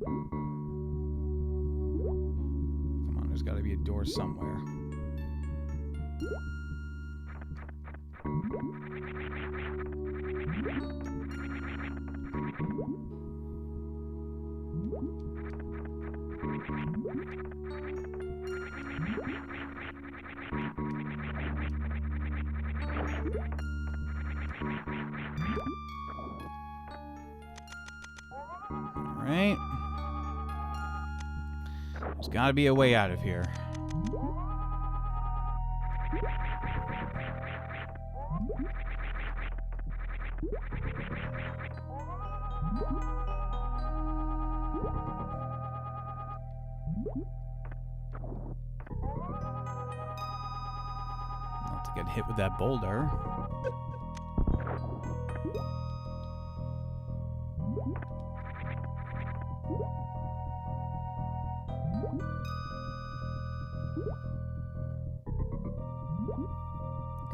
Speaker 1: Come on, there's got to be a door somewhere. Alright. There's gotta be a way out of here. Not to get hit with that boulder.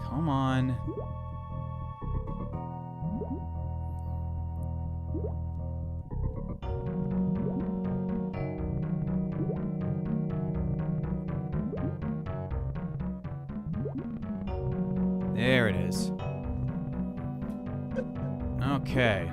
Speaker 1: Come on. There it is. Okay.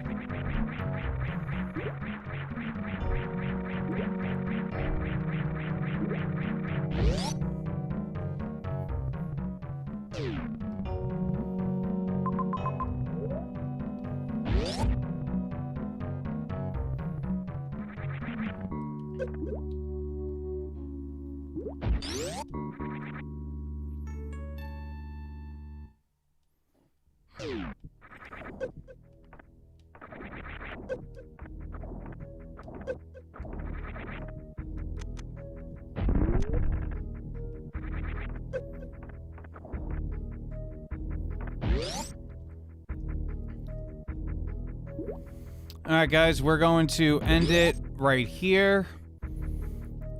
Speaker 1: Alright guys, we're going to end it right here.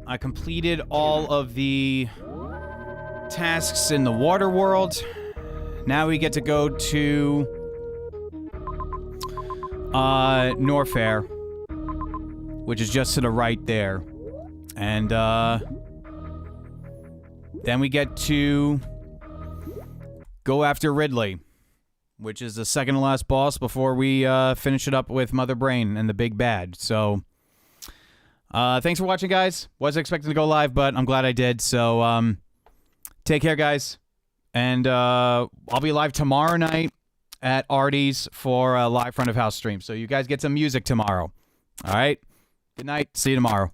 Speaker 1: I completed all of the tasks in the water world. Now we get to go to Norfair, which is just to the right there. And then we get to go after Ridley, which is the second to last boss before we finish it up with Mother Brain and the big bad. So, thanks for watching, guys. Wasn't expecting to go live, but I'm glad I did. So, take care, guys. And I'll be live tomorrow night at Artie's for a live front of house stream. So you guys get some music tomorrow. All right? Good night. See you tomorrow.